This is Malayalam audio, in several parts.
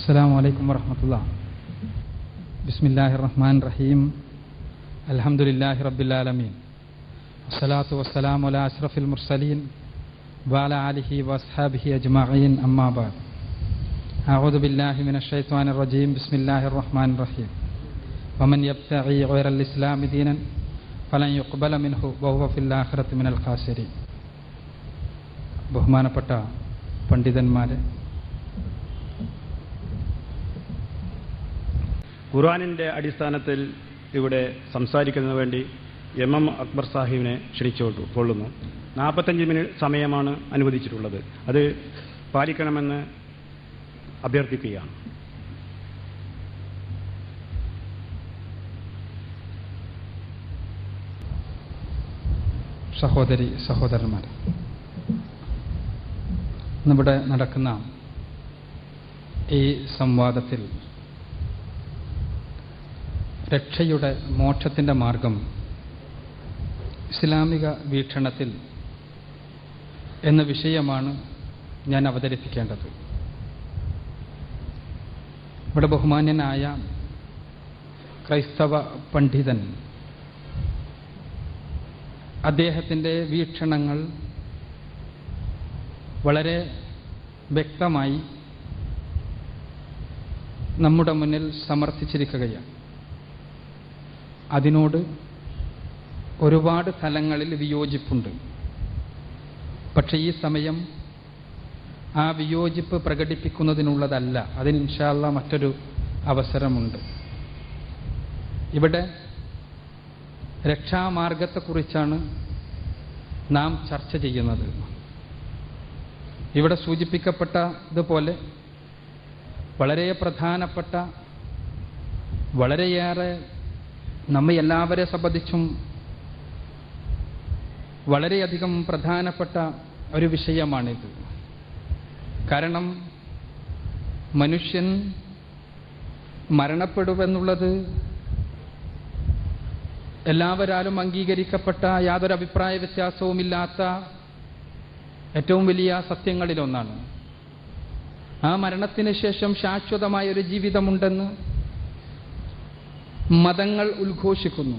السلام عليكم ورحمة الله. بسم الله الرحمن الرحيم. الحمد لله رب العالمين. والصلاة والسلام على أشرف المرسلين وعلى آله وأصحابه أجمعين. أما بعد. أعوذ بالله من الشيطان الرجيم. بسم الله الرحمن الرحيم. ومن يبتغي غير الإسلام دينا فلن يقبل منه وهو في الآخرة من الخاسرين. ബഹുമാനപ്പെട്ട പണ്ഡിതന്മാരെ, ഖുർആനിൻ്റെ അടിസ്ഥാനത്തിൽ ഇവിടെ സംസാരിക്കുന്നതിന് വേണ്ടി എം അക്ബർ സാഹിബിനെ ക്ഷണിച്ചുകൊള്ളുന്നു. 45 മിനിറ്റ് സമയമാണ് അനുവദിച്ചിട്ടുള്ളത്. അത് പാലിക്കണമെന്ന് അഭ്യർത്ഥിക്കുകയാണ്. സഹോദരി സഹോദരന്മാരെ, ഇവിടെ നടക്കുന്ന ഈ സംവാദത്തിൽ രക്ഷയുടെ മോക്ഷത്തിൻ്റെ മാർഗം ഇസ്ലാമിക വീക്ഷണത്തിൽ എന്ന വിഷയമാണ് ഞാൻ അവതരിപ്പിക്കേണ്ടത്. ഇവിടെ ബഹുമാന്യനായ ക്രൈസ്തവ പണ്ഡിതൻ അദ്ദേഹത്തിൻ്റെ വീക്ഷണങ്ങൾ വളരെ വ്യക്തമായി നമ്മുടെ മുന്നിൽ സമർത്ഥിച്ചിരിക്കുകയാണ്. അതിനോട് ഒരുപാട് തലങ്ങളിൽ വിയോജിപ്പുണ്ട്. പക്ഷേ ഈ സമയം ആ വിയോജിപ്പ് പ്രകടിപ്പിക്കുന്നതിനുള്ളതല്ല. അതിന് ഇൻഷാ അല്ലാഹ് മറ്റൊരു അവസരമുണ്ട്. ഇവിടെ രക്ഷാമാർഗത്തെക്കുറിച്ചാണ് നാം ചർച്ച ചെയ്യുന്നത്. ഇവിടെ സൂചിപ്പിക്കപ്പെട്ടതുപോലെ വളരെ പ്രധാനപ്പെട്ട, വളരെയേറെ നമ്മെ എല്ലാവരെ സംബന്ധിച്ചും വളരെയധികം പ്രധാനപ്പെട്ട ഒരു വിഷയമാണിത്. കാരണം മനുഷ്യൻ മരണപ്പെടുമെന്നുള്ളത് എല്ലാവരാലും അംഗീകരിക്കപ്പെട്ട, യാതൊരു അഭിപ്രായ വ്യത്യാസവുമില്ലാത്ത ഏറ്റവും വലിയ സത്യങ്ങളിലൊന്നാണ്. ആ മരണത്തിന് ശേഷം ശാശ്വതമായ ഒരു ജീവിതമുണ്ടെന്ന് മതങ്ങൾ ഉദ്ഘോഷിക്കുന്നു.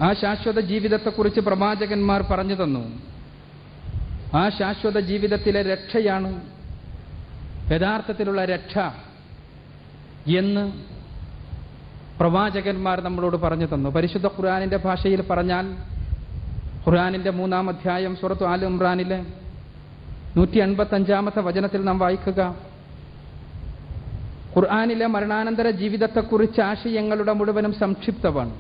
ആ ശാശ്വത ജീവിതത്തെക്കുറിച്ച് പ്രവാചകന്മാർ പറഞ്ഞു തന്നു. ആ ശാശ്വത ജീവിതത്തിലെ രക്ഷയാണ് യഥാർത്ഥത്തിലുള്ള രക്ഷ എന്ന് പ്രവാചകന്മാർ നമ്മളോട് പറഞ്ഞു തന്നു. പരിശുദ്ധ ഖുർആനിന്റെ ഭാഷയിൽ പറഞ്ഞാൽ, ഖുർആനിന്റെ 3-ാം അധ്യായം സൂറത്ത് ആൽ ഇംറാനിലെ 185-ാമത്തെ വചനത്തിൽ നാം വായിക്കുക, ഖുർആനിലെ മരണാനന്തര ജീവിതത്തെക്കുറിച്ച് ആശയങ്ങളുടെ മുഴുവനും സംക്ഷിപ്തമാണ്.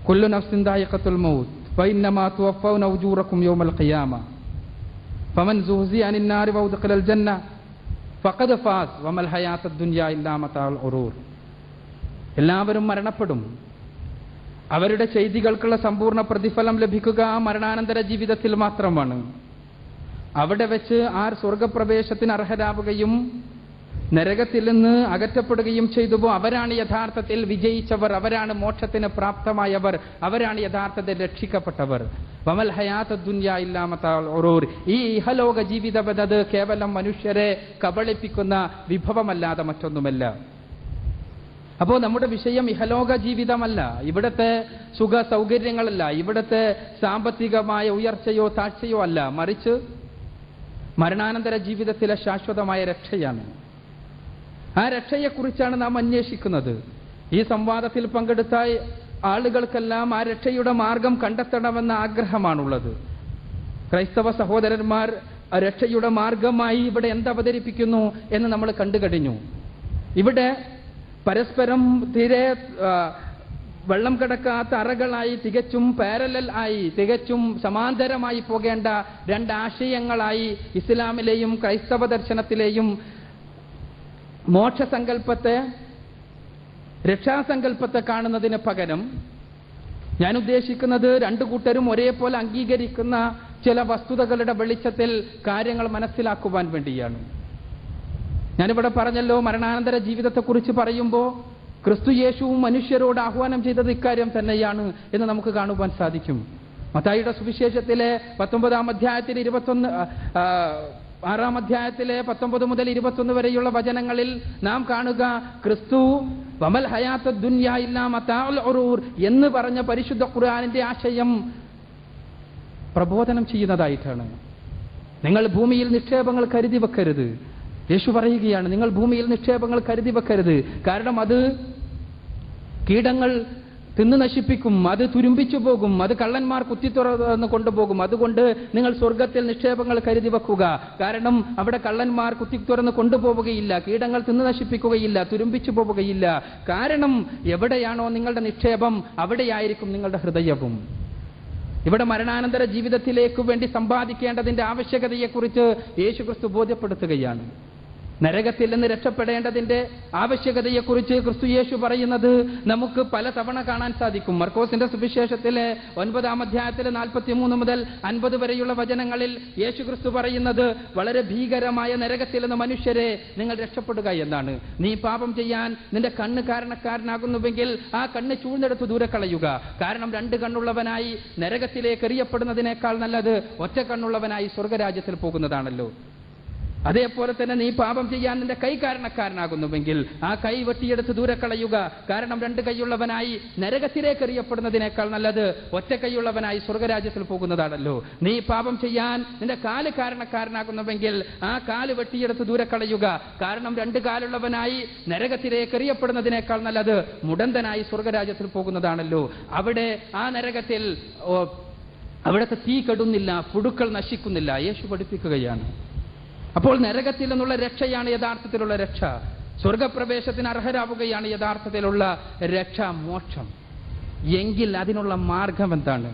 കുല്ലു നഫ്സിൻ ദായിഖത്തുൽ മൗത്ത് വഇന്നമാ തുവഫൗന ഉജൂറക്കും യൗമൽ ഖിയാമ ഫമൻ സുഹ്സിയ അനിൻ നാരി വഉദ്ഖിലൽ ജന്ന ഫഖദ് ഫാസ് വമൽ ഹയാത്തുദ് ദുനിയ ഇല്ലാ മതാഉൽ ഗുറൂർ. എല്ലാവരും മരണപ്പെടും. അവരുടെ ചെയ്തികൾക്കുള്ള സമ്പൂർണ്ണ പ്രതിഫലം ലഭിക്കുക മരണാനന്തര ജീവിതത്തിൽ മാത്രമാണ്. അവിടെ വെച്ച് ആർ സ്വർഗപ്രവേശത്തിന് അർഹരാവുകയും നരകത്തിൽ നിന്ന് അകറ്റപ്പെടുകയും ചെയ്തുവോ അവരാണ് യഥാർത്ഥത്തിൽ വിജയിച്ചവർ, അവരാണ് മോക്ഷത്തിന് പ്രാപ്തമായവർ, അവരാണ് യഥാർത്ഥത്തിൽ രക്ഷിക്കപ്പെട്ടവർ. വമൽ ഹയാത്തുദ് ദുനിയ ഇല്ലാ മതാഉൽ ഗുറൂർ. ഈ ഇഹലോക ജീവിതം എന്നത് കേവലം മനുഷ്യരെ കബളിപ്പിക്കുന്ന വിഭവമല്ലാതെ മറ്റൊന്നുമല്ല. അപ്പോൾ നമ്മുടെ വിഷയം ഇഹലോക ജീവിതമല്ല, ഇവിടുത്തെ സുഖ സൗകര്യങ്ങളല്ല, ഇവിടുത്തെ സാമ്പത്തികമായ ഉയർച്ചയോ താഴ്ചയോ അല്ല, മറിച്ച് മരണാനന്തര ജീവിതത്തിലെ ശാശ്വതമായ രക്ഷയാണ്. ആ രക്ഷയെക്കുറിച്ചാണ് നാം അന്വേഷിക്കുന്നത്. ഈ സംവാദത്തിൽ പങ്കെടുത്ത ആളുകൾക്കെല്ലാം ആ രക്ഷയുടെ മാർഗം കണ്ടെത്തണമെന്ന ആഗ്രഹമാണുള്ളത്. ക്രൈസ്തവ സഹോദരന്മാർ രക്ഷയുടെ മാർഗമായി ഇവിടെ എന്തവതരിപ്പിക്കുന്നു എന്ന് നമ്മൾ കണ്ടുകഴിഞ്ഞു. ഇവിടെ പരസ്പരം തീരെ വെള്ളം കിടക്കാത്ത അറകളായി, തികച്ചും പാരലൽ ആയി, തികച്ചും സമാന്തരമായി പോകേണ്ട രണ്ട് ആശയങ്ങളായി ഇസ്ലാമിലെയും ക്രൈസ്തവ ദർശനത്തിലെയും മോക്ഷസങ്കല്പത്തെ, രക്ഷാസങ്കല്പത്തെ കാണുന്നതിന് പകരം ഞാൻ ഉദ്ദേശിക്കുന്നത് രണ്ടു കൂട്ടരും ഒരേപോലെ അംഗീകരിക്കുന്ന ചില വസ്തുതകളുടെ വെളിച്ചത്തിൽ കാര്യങ്ങൾ മനസ്സിലാക്കുവാൻ വേണ്ടിയാണ്. ഞാനിവിടെ പറഞ്ഞല്ലോ, മരണാനന്തര ജീവിതത്തെക്കുറിച്ച് പറയുമ്പോൾ ക്രിസ്തു യേശുവും മനുഷ്യരോട് ആഹ്വാനം ചെയ്തത് ഇക്കാര്യം തന്നെയാണ് എന്ന് നമുക്ക് കാണുവാൻ സാധിക്കും. മത്തായിയുടെ സുവിശേഷത്തിലെ 19-ാം അധ്യായത്തിൽ 6-ാം അധ്യായത്തിലെ 19 മുതൽ 21 വരെയുള്ള വചനങ്ങളിൽ നാം കാണുക, ക്രിസ്തു വമൽ ഹയാത്ത ദുനിയ ഇല്ലാ മതാഉൽ ഉറൂർ എന്ന് പറഞ്ഞ പരിശുദ്ധ ഖുർആനിന്റെ ആശയം പ്രബോധനം ചെയ്യുന്നതായിട്ടാണ്. നിങ്ങൾ ഭൂമിയിൽ നിക്ഷേപങ്ങൾ കരുതി വെക്കരുത്. യേശു പറയുകയാണ്, നിങ്ങൾ ഭൂമിയിൽ നിക്ഷേപങ്ങൾ കരുതി വെക്കരുത്. കാരണം അത് കീടങ്ങൾ തിന്നു നശിപ്പിക്കും, അത് തുരുമ്പിച്ചു പോകും, അത് കള്ളന്മാർ കുത്തിത്തുറന്ന് കൊണ്ടുപോകും. അതുകൊണ്ട് നിങ്ങൾ സ്വർഗത്തിൽ നിക്ഷേപങ്ങൾ കരുതി വെക്കുക. കാരണം അവിടെ കള്ളന്മാർ കുത്തിത്തുറന്ന് കൊണ്ടുപോവുകയില്ല, കീടങ്ങൾ തിന്നു നശിപ്പിക്കുകയില്ല, തുരുമ്പിച്ചു പോവുകയില്ല. കാരണം എവിടെയാണോ നിങ്ങളുടെ നിക്ഷേപം അവിടെയായിരിക്കും നിങ്ങളുടെ ഹൃദയവും. ഇവിടെ മരണാനന്തര ജീവിതത്തിലേക്ക് വേണ്ടി സമ്പാദിക്കേണ്ടതിന്റെ ആവശ്യകതയെക്കുറിച്ച് യേശുക്രിസ്തു ബോധ്യപ്പെടുത്തുകയാണ്. നരകത്തിൽ നിന്ന് രക്ഷപ്പെടേണ്ടതിന്റെ ആവശ്യകതയെക്കുറിച്ച് ക്രിസ്തു യേശു പറയുന്നത് നമുക്ക് പല തവണ കാണാൻ സാധിക്കും. മർക്കോസിന്റെ സുവിശേഷത്തിലെ 9-ാം അധ്യായത്തിലെ 43 മുതൽ 50 വരെയുള്ള വചനങ്ങളിൽ യേശു ക്രിസ്തു പറയുന്നത് വളരെ ഭീകരമായ നരകത്തിൽ നിന്ന് മനുഷ്യരെ നിങ്ങൾ രക്ഷപ്പെടുക എന്നാണ്. നീ പാപം ചെയ്യാൻ നിന്റെ കണ്ണ് കാരണക്കാരനാകുന്നുവെങ്കിൽ ആ കണ്ണ് ചൂഴ്ന്നെടുത്ത് ദൂരെ കളയുക. കാരണം 2 കണ്ണുള്ളവനായി നരകത്തിലേക്ക് എറിയപ്പെടുന്നതിനേക്കാൾ നല്ലത് ഒറ്റ കണ്ണുള്ളവനായി സ്വർഗരാജ്യത്തിൽ പോകുന്നതാണല്ലോ. അതേപോലെ തന്നെ നീ പാപം ചെയ്യാൻ നിന്റെ കൈ കാരണക്കാരനാകുന്നുവെങ്കിൽ ആ കൈ വെട്ടിയെടുത്ത് ദൂരെ കളയുക. കാരണം 2 കൈയുള്ളവനായി നരകത്തിലേക്ക് എറിയപ്പെടുന്നതിനേക്കാൾ നല്ലത് ഒറ്റ കൈയുള്ളവനായി സ്വർഗരാജ്യത്തിൽ പോകുന്നതാണല്ലോ. നീ പാപം ചെയ്യാൻ നിന്റെ കാല് കാരണക്കാരനാകുന്നുവെങ്കിൽ ആ കാല് വെട്ടിയെടുത്ത് ദൂരെ കളയുക. കാരണം 2 കാലുള്ളവനായി നരകത്തിലേക്ക് എറിയപ്പെടുന്നതിനേക്കാൾ നല്ലത് മുടന്തനായി സ്വർഗരാജ്യത്തിൽ പോകുന്നതാണല്ലോ. അവിടെ ആ നരകത്തിൽ അവിടുത്തെ തീ കെടുന്നില്ല, പുഴുക്കൾ നശിക്കുന്നില്ല. യേശു പഠിപ്പിക്കുകയാണ്. അപ്പോൾ നരകത്തിൽ നിന്നുള്ള രക്ഷയാണ് യഥാർത്ഥത്തിലുള്ള രക്ഷ. സ്വർഗപ്രവേശത്തിന് അർഹരാവുകയാണ് യഥാർത്ഥത്തിലുള്ള രക്ഷ, മോക്ഷം. എങ്കിൽ അതിനുള്ള മാർഗം എന്താണ്?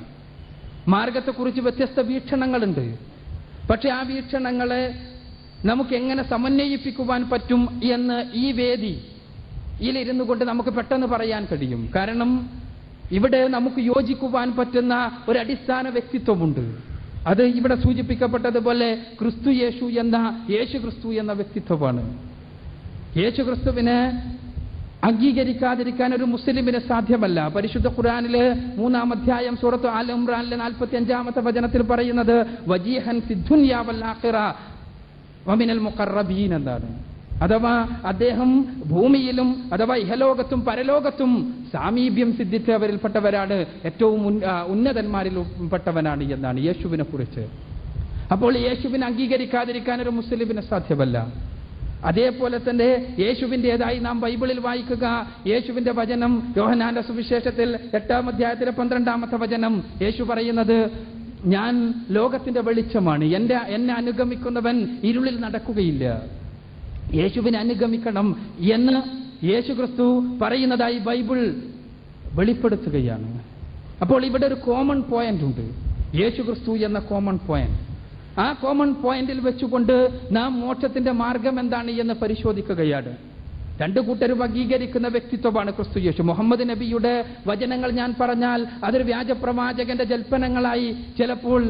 മാർഗത്തെക്കുറിച്ച് വ്യത്യസ്ത വീക്ഷണങ്ങളുണ്ട്. പക്ഷെ ആ വീക്ഷണങ്ങളെ നമുക്ക് എങ്ങനെ സമന്വയിപ്പിക്കുവാൻ പറ്റും എന്ന് ഈ വേദിയിലിരുന്നു കൊണ്ട് നമുക്ക് പെട്ടെന്ന് പറയാൻ കഴിയും. കാരണം ഇവിടെ നമുക്ക് യോജിക്കുവാൻ പറ്റുന്ന ഒരു അടിസ്ഥാന വ്യക്തിത്വമുണ്ട്. അത് ഇവിടെ സൂചിപ്പിക്കപ്പെട്ടതുപോലെ ക്രിസ്തു യേശു എന്ന യേശു ക്രിസ്തു എന്ന വ്യക്തിത്വമാണ്. യേശു ക്രിസ്തുവിനെ അംഗീകരിക്കാതിരിക്കാൻ ഒരു മുസ്ലിമിന് സാധ്യമല്ല. പരിശുദ്ധ ഖുർആനിലെ 3-ാം അധ്യായം സൂറത്ത് ആൽ ഇംറാനിലെ 45-ാമത്തെ വചനത്തിൽ പറയുന്നത് വജീഹൻ ഫിദ്ദുനിയ വൽ ആഖിറ വമിനൽ മുഖറബീൻ എന്നാണ്. അഥവാ അദ്ദേഹം ഭൂമിയിലും അഥവാ ഇഹലോകത്തും പരലോകത്തും സാമീപ്യം സിദ്ധിച്ചവരിൽപ്പെട്ടവരാണ്, ഏറ്റവും ഉന്നതന്മാരിൽ പെട്ടവനാണ് എന്നാണ് യേശുവിനെ കുറിച്ച്. അപ്പോൾ യേശുവിനെ അംഗീകരിക്കാതിരിക്കാൻ ഒരു മുസ്ലിമിന് സാധ്യമല്ല. അതേപോലെ തന്നെ യേശുവിൻ്റെതായി നാം ബൈബിളിൽ വായിക്കുക. യേശുവിന്റെ വചനം യോഹന്നാന്റെ സുവിശേഷത്തിൽ 8-ാം അധ്യായത്തിലെ 12-ാമത്തെ വചനം യേശു പറയുന്നത്, ഞാൻ ലോകത്തിന്റെ വെളിച്ചമാണ്, എന്നെ അനുഗമിക്കുന്നവൻ ഇരുളിൽ നടക്കുകയില്ല. യേശുവിനെ അനുഗമിക്കണം എന്ന് യേശു ക്രിസ്തു പറയുന്നതായി ബൈബിൾ വെളിപ്പെടുത്തുകയാണ്. അപ്പോൾ ഇവിടെ ഒരു കോമൺ പോയിന്റ് ഉണ്ട്, യേശു ക്രിസ്തു എന്ന കോമൺ പോയിന്റ്. ആ കോമൺ പോയിന്റിൽ വെച്ചുകൊണ്ട് നാം മോക്ഷത്തിന്റെ മാർഗം എന്താണ് എന്ന് പരിശോധിക്കുകയാണ്. 2 കൂട്ടരും അംഗീകരിക്കുന്ന വ്യക്തിത്വമാണ് ക്രിസ്തു യേശു. മുഹമ്മദ് നബിയുടെ വചനങ്ങൾ ഞാൻ പറഞ്ഞാൽ അതൊരു വ്യാജപ്രവാചകന്റെ ജൽപ്പനങ്ങളായി ചിലപ്പോൾ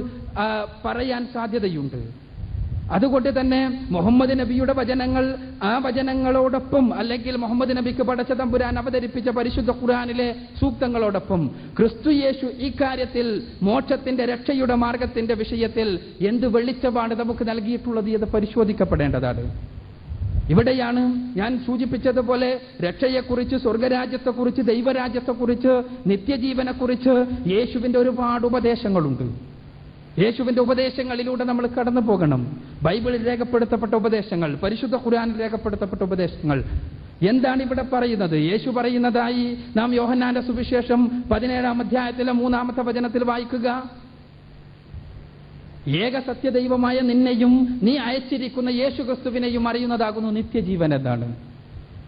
പറയാൻ സാധ്യതയുണ്ട്. അതുകൊണ്ട് തന്നെ മുഹമ്മദ് നബിയുടെ വചനങ്ങൾ ആ വചനങ്ങളോടൊപ്പം, അല്ലെങ്കിൽ മുഹമ്മദ് നബിക്ക് പടച്ച തമ്പുരാൻ അവതരിപ്പിച്ച പരിശുദ്ധ ഖുർആനിലെ സൂക്തങ്ങളോടൊപ്പം ക്രിസ്തു യേശു ഈ കാര്യത്തിൽ മോക്ഷത്തിന്റെ രക്ഷയുടെ മാർഗത്തിന്റെ വിഷയത്തിൽ എന്ത് വെളിച്ചമാണ് നമുക്ക് നൽകിയിട്ടുള്ളത് എന്ന് പരിശോധിക്കപ്പെടേണ്ടതാണ്. ഇവിടെയാണ് ഞാൻ സൂചിപ്പിച്ചതുപോലെ രക്ഷയെക്കുറിച്ച്, സ്വർഗരാജ്യത്തെക്കുറിച്ച്, ദൈവരാജ്യത്തെക്കുറിച്ച്, നിത്യജീവനെക്കുറിച്ച് യേശുവിന്റെ ഒരുപാട് ഉപദേശങ്ങളുണ്ട്. യേശുവിന്റെ ഉപദേശങ്ങളിലൂടെ നമ്മൾ കടന്നു പോകണം. ബൈബിളിൽ രേഖപ്പെടുത്തപ്പെട്ട ഉപദേശങ്ങൾ, പരിശുദ്ധ ഖുർആനിൽ രേഖപ്പെടുത്തപ്പെട്ട ഉപദേശങ്ങൾ എന്താണ് ഇവിടെ പറയുന്നത്? യേശു പറയുന്നതായി നാം യോഹന്നാന്റെ സുവിശേഷം 17-ാം അധ്യായത്തിലെ 3-ാമത്തെ വചനത്തിൽ വായിക്കുക. ഏക സത്യദൈവമായ നിന്നെയും നീ അയച്ചിരിക്കുന്ന യേശു ക്രിസ്തുവിനെയും അറിയുന്നതാകുന്നു നിത്യജീവൻ എന്നാണ്.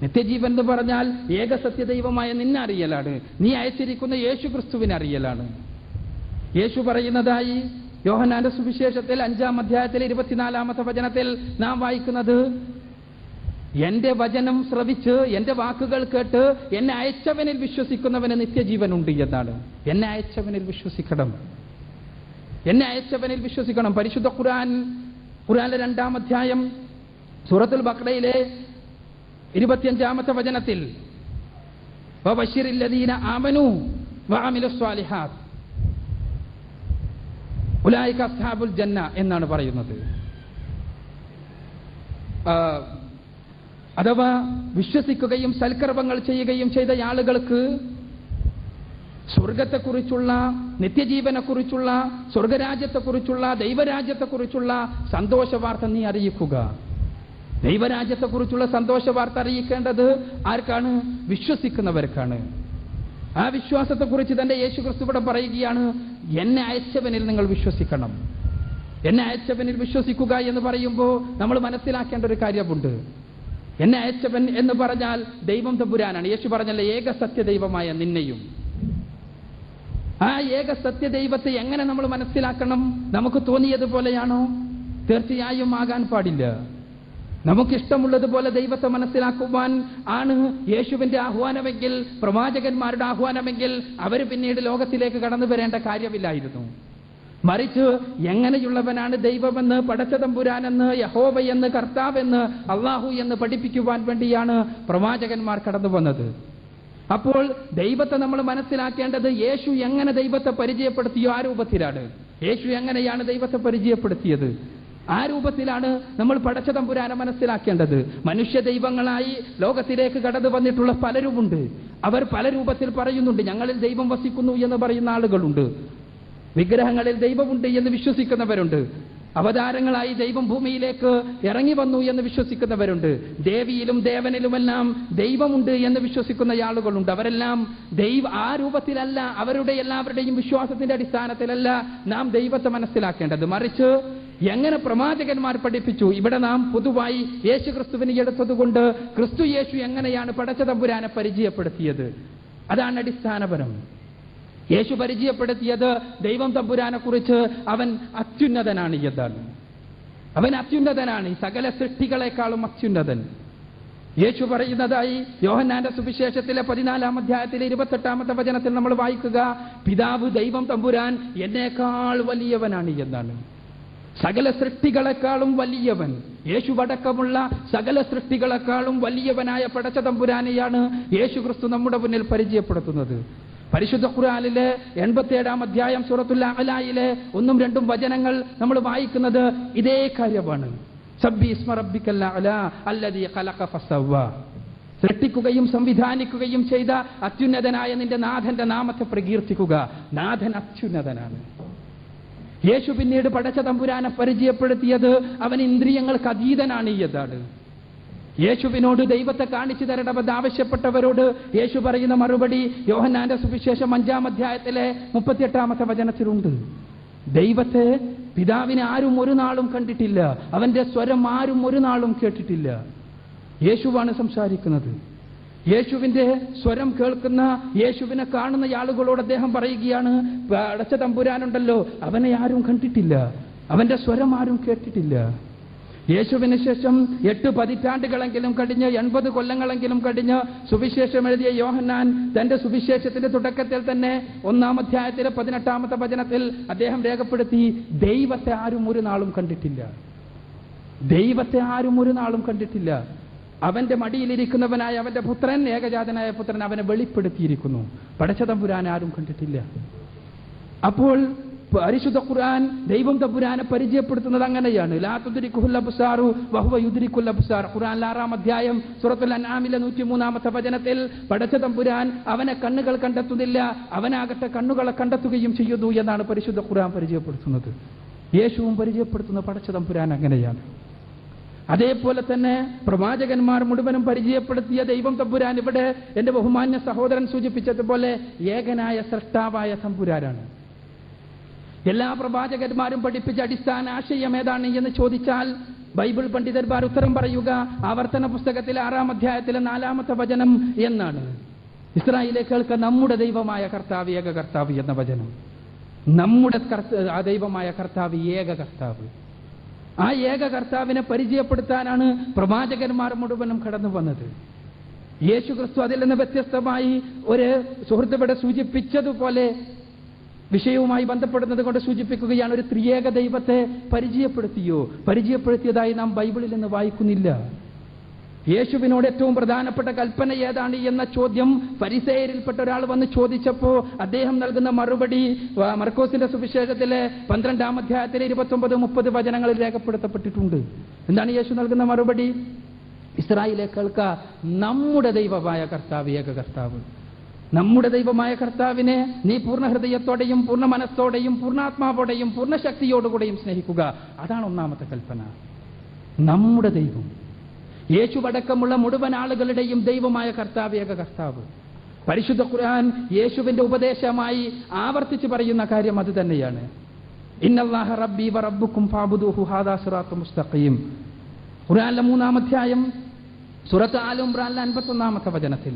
നിത്യജീവൻ എന്ന് പറഞ്ഞാൽ ഏക സത്യദൈവമായ നിന്നെ അറിയലാണ്, നീ അയച്ചിരിക്കുന്ന യേശു ക്രിസ്തുവിനെ അറിയലാണ്. യേശു പറയുന്നതായി യോഹന്നാന്റെ സുവിശേഷത്തിൽ 5-ാം അധ്യായത്തിൽ 24-ാമത്തെ വചനത്തിൽ നാം വായിക്കുന്നത്, എന്റെ വചനം ശ്രവിച്ച് എന്റെ വാക്കുകൾ കേട്ട് എന്നെ അയച്ചവനിൽ വിശ്വസിക്കുന്നവന് നിത്യജീവനുണ്ട് എന്നാണ്. എന്നെ അയച്ചവനിൽ വിശ്വസിക്കണം, എന്നെ അയച്ചവനിൽ വിശ്വസിക്കണം. പരിശുദ്ധ ഖുർആനിലെ 2-ാം അധ്യായം സൂറത്തുൽ ബഖറയിലെ 25-ാമത്തെ വചനത്തിൽ വബശ്ശിരിൽ ലദീന ആമനൂ വഅമിലുസ് സ്വാലിഹാത്ത് ഉലൈക അസ്ഹാബുൽ ജന്ന എന്നാണ് പറയുന്നത്. അഥവാ വിശ്വസിക്കുകയും സൽക്കർമ്മങ്ങൾ ചെയ്യുകയും ചെയ്ത ആളുകൾക്ക് സ്വർഗത്തെക്കുറിച്ചുള്ള, നിത്യജീവനെക്കുറിച്ചുള്ള, സ്വർഗരാജ്യത്തെക്കുറിച്ചുള്ള, ദൈവരാജ്യത്തെക്കുറിച്ചുള്ള സന്തോഷ വാർത്ത നീ അറിയിക്കുക. ദൈവരാജ്യത്തെക്കുറിച്ചുള്ള സന്തോഷ വാർത്ത അറിയിക്കേണ്ടത് ആർക്കാണ്? വിശ്വസിക്കുന്നവർക്കാണ്. ആ വിശ്വാസത്തെക്കുറിച്ച് തന്നെ യേശുക്രിസ്തു ഇവിടെ പറയുകയാണ്, എന്നെ അയച്ചവനിൽ നിങ്ങൾ വിശ്വസിക്കണം. എന്നെ അയച്ചവനിൽ വിശ്വസിക്കുക എന്ന് പറയുമ്പോൾ നമ്മൾ മനസ്സിലാക്കേണ്ട ഒരു കാര്യമുണ്ട്. എന്നെ അയച്ചവൻ എന്ന് പറഞ്ഞാൽ ദൈവം തമ്പുരാനാണ്. യേശു പറഞ്ഞല്ലേ, ഏക സത്യദൈവമായ നിന്നെയും. ആ ഏക സത്യദൈവത്തെ എങ്ങനെ നമ്മൾ മനസ്സിലാക്കണം? നമുക്ക് തോന്നിയതുപോലെയാണോ? തീർച്ചയായും ആകാൻ പാടില്ല. നമുക്കിഷ്ടമുള്ളതുപോലെ ദൈവത്തെ മനസ്സിലാക്കുവാൻ ആണ് യേശുവിന്റെ ആഹ്വാനമെങ്കിൽ, പ്രവാചകന്മാരുടെ ആഹ്വാനമെങ്കിൽ അവർ പിന്നീട് ലോകത്തിലേക്ക് കടന്നു വരേണ്ട കാര്യമില്ലായിരുന്നു. മറിച്ച് എങ്ങനെയുള്ളവനാണ് ദൈവമെന്ന്, പടച്ചതമ്പുരാനെന്ന്, യഹോവയെന്ന്, കർത്താവെന്ന്, അള്ളാഹു എന്ന് പഠിപ്പിക്കുവാൻ വേണ്ടിയാണ് പ്രവാചകന്മാർ കടന്നു വന്നത്. അപ്പോൾ ദൈവത്തെ നമ്മൾ മനസ്സിലാക്കേണ്ടത് യേശു എങ്ങനെ ദൈവത്തെ പരിചയപ്പെടുത്തിയോ ആ രൂപത്തിലാണ്. യേശു എങ്ങനെയാണ് ദൈവത്തെ പരിചയപ്പെടുത്തിയത് ആ രൂപത്തിലാണ് നമ്മൾ പടച്ചതമ്പുരാനെ മനസ്സിലാക്കേണ്ടത്. മനുഷ്യ ദൈവങ്ങളായി ലോകത്തിലേക്ക് കടന്നു വന്നിട്ടുള്ള പലരുമുണ്ട്. അവർ പല രൂപത്തിൽ പറയുന്നുണ്ട്. ഞങ്ങളിൽ ദൈവം വസിക്കുന്നു എന്ന് പറയുന്ന ആളുകളുണ്ട്. വിഗ്രഹങ്ങളിൽ ദൈവമുണ്ട് എന്ന് വിശ്വസിക്കുന്നവരുണ്ട്. അവതാരങ്ങളായി ദൈവം ഭൂമിയിലേക്ക് ഇറങ്ങി വന്നു എന്ന് വിശ്വസിക്കുന്നവരുണ്ട്. ദേവിയിലും ദേവനിലുമെല്ലാം ദൈവമുണ്ട് എന്ന് വിശ്വസിക്കുന്ന ആളുകളുണ്ട്. അവരെല്ലാം ആ രൂപത്തിലല്ല, അവരുടെ എല്ലാവരുടെയും വിശ്വാസത്തിന്റെ അടിസ്ഥാനത്തിലല്ല നാം ദൈവത്തെ മനസ്സിലാക്കേണ്ടത്. മറിച്ച് എങ്ങനെ പ്രവാചകന്മാർ പഠിപ്പിച്ചു. ഇവിടെ നാം പൊതുവായി യേശു ക്രിസ്തുവിനെ എടുത്തതുകൊണ്ട് ക്രിസ്തു യേശു എങ്ങനെയാണ് പടച്ചതമ്പുരാനെ പരിചയപ്പെടുത്തിയത്, അതാണ് അടിസ്ഥാനപരം. യേശു പരിചയപ്പെടുത്തിയത് ദൈവം തമ്പുരാനെ കുറിച്ച് അവൻ അത്യുന്നതനാണ് എന്നാണ്. അവൻ അത്യുന്നതനാണ്, സകല സൃഷ്ടികളെക്കാളും അത്യുന്നതൻ. യേശു പറയുന്നതായി യോഹന്നാന്റെ സുവിശേഷത്തിലെ 14-ാം അധ്യായത്തിലെ 28-ാമത്തെ വചനത്തിൽ നമ്മൾ വായിക്കുക, പിതാവ് ദൈവം തമ്പുരാൻ എന്നേക്കാൾ വലിയവനാണ് എന്നാണ്. സകല സൃഷ്ടികളെക്കാളും വലിയവൻ, യേശുവടക്കമുള്ള സകല സൃഷ്ടികളെക്കാളും വലിയവനായ പടച്ചതമ്പുരാനെയാണ് യേശു ക്രിസ്തു നമ്മുടെ മുന്നിൽ പരിചയപ്പെടുത്തുന്നത്. പരിശുദ്ധ ഖുർആനിലെ 87-ാം അധ്യായം സൂറത്തുൽ അഅ്ലായിലെ 1-2 വചനങ്ങൾ നമ്മൾ വായിക്കുന്നത് ഇതേ കാര്യമാണ്. സബ്ബി ഇസ്മ റബ്ബിക്കൽ അഅ്ലാ അല്ലദീ ഖലഖ ഫസവ്വ. സൃഷ്ടിക്കുകയും സംവിധാനിക്കുകയും ചെയ്ത അത്യുന്നതനായ നിന്റെ നാഥന്റെ നാമത്തെ പ്രകീർത്തിക്കുക. നാഥൻ അത്യുന്നതനാണ്. യേശു പിന്നീട് പടച്ചതമ്പുരാനെ പരിചയപ്പെടുത്തിയത് അവൻ ഇന്ദ്രിയങ്ങൾക്ക് അതീതനാണ് എന്നതാണ്. യേശുവിനോട് ദൈവത്തെ കാണിച്ചു തരണമെന്ന് ആവശ്യപ്പെട്ടവരോട് യേശു പറയുന്ന മറുപടി യോഹന്നാന്റെ സുവിശേഷം 5-ാം അധ്യായത്തിലെ 38-ാമത്തെ വചനത്തിലുണ്ട്. ദൈവത്തെ, പിതാവിനെ ആരും ഒരു നാളും കണ്ടിട്ടില്ല, അവന്റെ സ്വരം ആരും ഒരു നാളും കേട്ടിട്ടില്ല. യേശുവാണ് സംസാരിക്കുന്നത്. യേശുവിന്റെ സ്വരം കേൾക്കുന്ന, യേശുവിനെ കാണുന്ന ആളുകളോട് അദ്ദേഹം പറയുകയാണ്, പടച്ചതമ്പുരാനുണ്ടല്ലോ, അവനെ ആരും കണ്ടിട്ടില്ല, അവന്റെ സ്വരം ആരും കേട്ടിട്ടില്ല. യേശുവിന് ശേഷം 8 പതിറ്റാണ്ടുകളെങ്കിലും കഴിഞ്ഞ്, 80 കൊല്ലങ്ങളെങ്കിലും കഴിഞ്ഞ് സുവിശേഷം എഴുതിയ യോഹന്നാൻ തന്റെ സുവിശേഷത്തിന്റെ തുടക്കത്തിൽ തന്നെ 1-ാം അധ്യായത്തിലെ 18-ാമത്തെ വചനത്തിൽ അദ്ദേഹം രേഖപ്പെടുത്തി, ദൈവത്തെ ആരും ഒരു നാളും കണ്ടിട്ടില്ല. ദൈവത്തെ ആരും ഒരു നാളും കണ്ടിട്ടില്ല. അവന്റെ മടിയിലിരിക്കുന്നവനായ അവന്റെ പുത്രൻ, ഏകജാതനായ പുത്രൻ അവനെ വെളിപ്പെടുത്തിയിരിക്കുന്നു. പടച്ചതമ്പുരാനെ ആരും കണ്ടിട്ടില്ല. അപ്പോൾ പരിശുദ്ധ ഖുർആൻ ദൈവം തമ്പുരാനെ പരിചയപ്പെടുത്തുന്നത് അങ്ങനെയാണ്. ലാ തുദ്രികുൽ അബ്സാറു വഹുവ യുദ്രികുൽ അബ്സാർ. ഖുർആൻ 6-ാം അധ്യായം സൂറത്തുൽ അൻആമിലെ 103-ാമത്തെ വചനത്തിൽ പടച്ചതമ്പുരാൻ അവനെ കണ്ണുകൾ കണ്ടെത്തുന്നില്ല, അവനാകട്ടെ കണ്ണുകളെ കണ്ടെത്തുകയും ചെയ്യുന്നു എന്നാണ് പരിശുദ്ധ ഖുർആൻ പരിചയപ്പെടുത്തുന്നത്. യേശുവും പരിചയപ്പെടുത്തുന്ന പടച്ചതമ്പുരാൻ അങ്ങനെയാണ്. അതേപോലെ തന്നെ പ്രവാചകന്മാർ മുഴുവനും പരിചയപ്പെടുത്തിയ ദൈവം തമ്പുരാൻ ഇവിടെ എന്റെ ബഹുമാന്യ സഹോദരൻ സൂചിപ്പിച്ചതുപോലെ ഏകനായ സൃഷ്ടാവായ തമ്പുരാനാണ്. എല്ലാ പ്രവാചകന്മാരും പഠിപ്പിച്ച അടിസ്ഥാന ആശയം ഏതാണ് എന്ന് ചോദിച്ചാൽ ബൈബിൾ പണ്ഡിതന്മാർ ഉത്തരം പറയുക ആവർത്തന പുസ്തകത്തിലെ 6-ാം അധ്യായത്തിലെ 4-ാമത്തെ വചനം എന്നാണ്. ഇസ്രായേലിലെ കേൾക്ക, നമ്മുടെ ദൈവമായ കർത്താവ് ഏക കർത്താവ് എന്ന വചനം. നമ്മുടെ ദൈവമായ കർത്താവ് ഏക കർത്താവ്. ആ ഏക കർത്താവിനെ പരിചയപ്പെടുത്താനാണ് പ്രവാചകന്മാർ മുഴുവനും കടന്നു വന്നത്. യേശു ക്രിസ്തു അതിൽ നിന്ന് വ്യത്യസ്തമായി ഒരു സുഹൃത്ത് ഇവിടെ സൂചിപ്പിച്ചതുപോലെ വിഷയവുമായി ബന്ധപ്പെടുന്നത് കൊണ്ട് സൂചിപ്പിക്കുകയാണ്, ഒരു ത്രിയേക ദൈവത്തെ പരിചയപ്പെടുത്തിയതായി നാം ബൈബിളിൽ നിന്ന് വായിക്കുന്നില്ല. യേശുവിനോട് ഏറ്റവും പ്രധാനപ്പെട്ട കൽപ്പന ഏതാണ് എന്ന ചോദ്യം ഫരിസേയരിൽപ്പെട്ട ഒരാൾ വന്ന് ചോദിച്ചപ്പോൾ അദ്ദേഹം നൽകുന്ന മറുപടി മർക്കോസിന്റെ സുവിശേഷത്തിലെ 12-ാം അധ്യായത്തിലെ 29-30 വചനങ്ങളിൽ രേഖപ്പെടുത്തപ്പെട്ടിട്ടുണ്ട്. എന്താണ് യേശു നൽകുന്ന മറുപടി? ഇസ്രായേലേ കേൾക്ക, നമ്മുടെ ദൈവമായ കർത്താവ് ഏക കർത്താവ്. നമ്മുടെ ദൈവമായ കർത്താവിനെ നീ പൂർണ്ണ ഹൃദയത്തോടെയും പൂർണ്ണ മനസ്സോടെയും പൂർണ്ണാത്മാവോടെയും പൂർണ്ണ ശക്തിയോടുകൂടെയും സ്നേഹിക്കുക. അതാണ് ഒന്നാമത്തെ കൽപ്പന. നമ്മുടെ ദൈവം, യേശുവടക്കമുള്ള മുഴുവൻ ആളുകളുടെയും ദൈവമായ കർത്താവ് ഏക കർത്താവ്. പരിശുദ്ധ ഖുർആൻ യേശുവിന്റെ ഉപദേശമായി ആവർത്തിച്ച് പറയുന്ന കാര്യം അത് തന്നെയാണ്. ഇന്നല്ലാഹ റബ്ബി വ റബ്ബുക്കും ഫഅബ്ദുഹു ഹാദാ സിറാത്തും മുസ്തഖീം. ഖുർആനിലെ 3-ാം അധ്യായം സൂറത്ത് ആൽ ഇംറാനിലെ 51-ാമത്തെ വചനത്തിൽ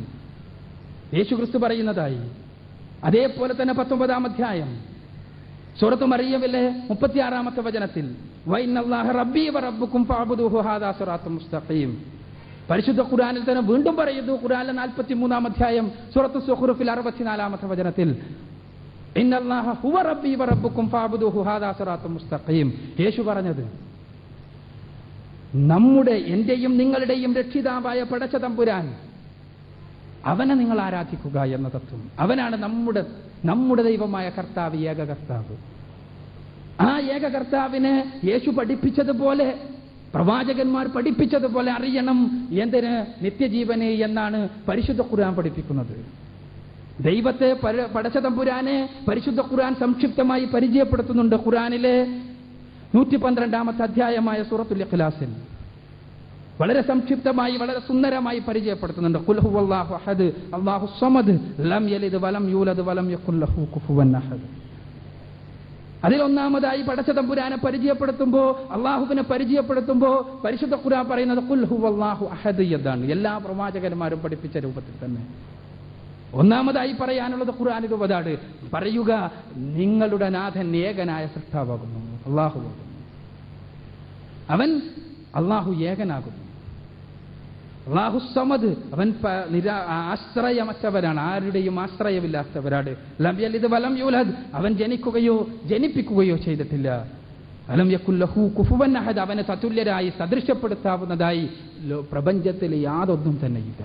യേശു ക്രിസ്തു പറയുന്നതായി. അതേപോലെ തന്നെ 19-ാം അധ്യായം സൂറത്ത് മറിയമിലെ 36-ാമത്തെ വചനത്തിൽ വഇന്നല്ലാഹ റബ്ബി വ റബ്ബുക്കും ഫഅബ്ദുഹു ഹാദാ സിറാത്തും മുസ്തഖീം. പരിശുദ്ധ ഖുർആനിൽ തന്നെ വീണ്ടും പറയുന്നു. ഖുർആനിലെ 43-ാം അധ്യായം സൂറത്ത് സുഖ്റുഫിൽ 64-ാമത്തെ വചനത്തിൽ ഇന്നല്ലാഹ ഹുവ റബ്ബി വ റബ്ബുക്കും ഫഅബ്ദുഹു ഹാദാ സിറാത്തും മുസ്തഖീം. യേശു പറഞ്ഞത് എന്റെയും നിങ്ങളുടെയും രക്ഷിതാവായ പടച്ച തമ്പുരാൻ, അവനെ നിങ്ങൾ ആരാധിക്കുക എന്ന തത്വം. അവനാണ് നമ്മുടെ ദൈവമായ കർത്താവ്, ഏക കർത്താവ്. ആ ഏക കർത്താവിനെ യേശു പഠിപ്പിച്ചതുപോലെ, പ്രവാചകന്മാർ പഠിപ്പിച്ചതുപോലെ അറിയണം. എന്തിന്? നിത്യജീവന് എന്നാണ് പരിശുദ്ധ ഖുർആൻ പഠിപ്പിക്കുന്നത്. ദൈവത്തെ പടച്ച തമ്പുരാനെ പരിശുദ്ധ ഖുർആൻ സംക്ഷിപ്തമായി പരിചയപ്പെടുത്തുന്നുണ്ട്. ഖുർആനിലെ 112-ാമത്തെ അധ്യായമായ സൂറത്തുൽ ഇഖ്ലാസിൽ വളരെ സംക്ഷിപ്തമായി, വളരെ സുന്ദരമായി പരിചയപ്പെടുത്തുന്നുണ്ട്. ഖുൽ ഹുവല്ലാഹു അഹദ് അല്ലാഹു സ്വമദ് ലം യലിദ് വലം യൂലദ് വലം യകുൽ ലഹു കുഫുവൻ അഹദ്. അതിൽ ഒന്നാമതായി പടച്ച തമ്പുരാനെ പരിചയപ്പെടുത്തുമ്പോൾ, അള്ളാഹുവിനെ പരിചയപ്പെടുത്തുമ്പോൾ പരിശുദ്ധ ഖുർആൻ പറയുന്നത് ഖുൽ ഹുവല്ലാഹു അഹദ് എന്നാണ്. എല്ലാ പ്രവാചകന്മാരും പഠിപ്പിച്ച രൂപത്തിൽ തന്നെ ഒന്നാമതായി പറയാനുള്ളത് ഖുർആനിൽ ഉപതാണ്. പറയുക, നിങ്ങളുടെ നാഥൻ ഏകനായ സൃഷ്ടാവാകുന്നു, അള്ളാഹുവാകുന്നു. അവൻ അള്ളാഹു ഏകനാകുന്നു. അള്ളാഹു സമദ്, അവൻ ആശ്രയമറ്റവരാണ്, ആരുടെയും ആശ്രയമില്ലാത്തവരാണ്. ലം യലിദ് വലം യൂലദ്, അവൻ ജനിക്കുകയോ ജനിപ്പിക്കുകയോ ചെയ്തിട്ടില്ല. അലം യകുൽ ലഹു കുഫുവൻ അഹദ്, അവനെ തതുല്യരായി സദൃശ്യപ്പെടുത്താവുന്നതായി പ്രപഞ്ചത്തിൽ യാതൊന്നും തന്നെയില്ല.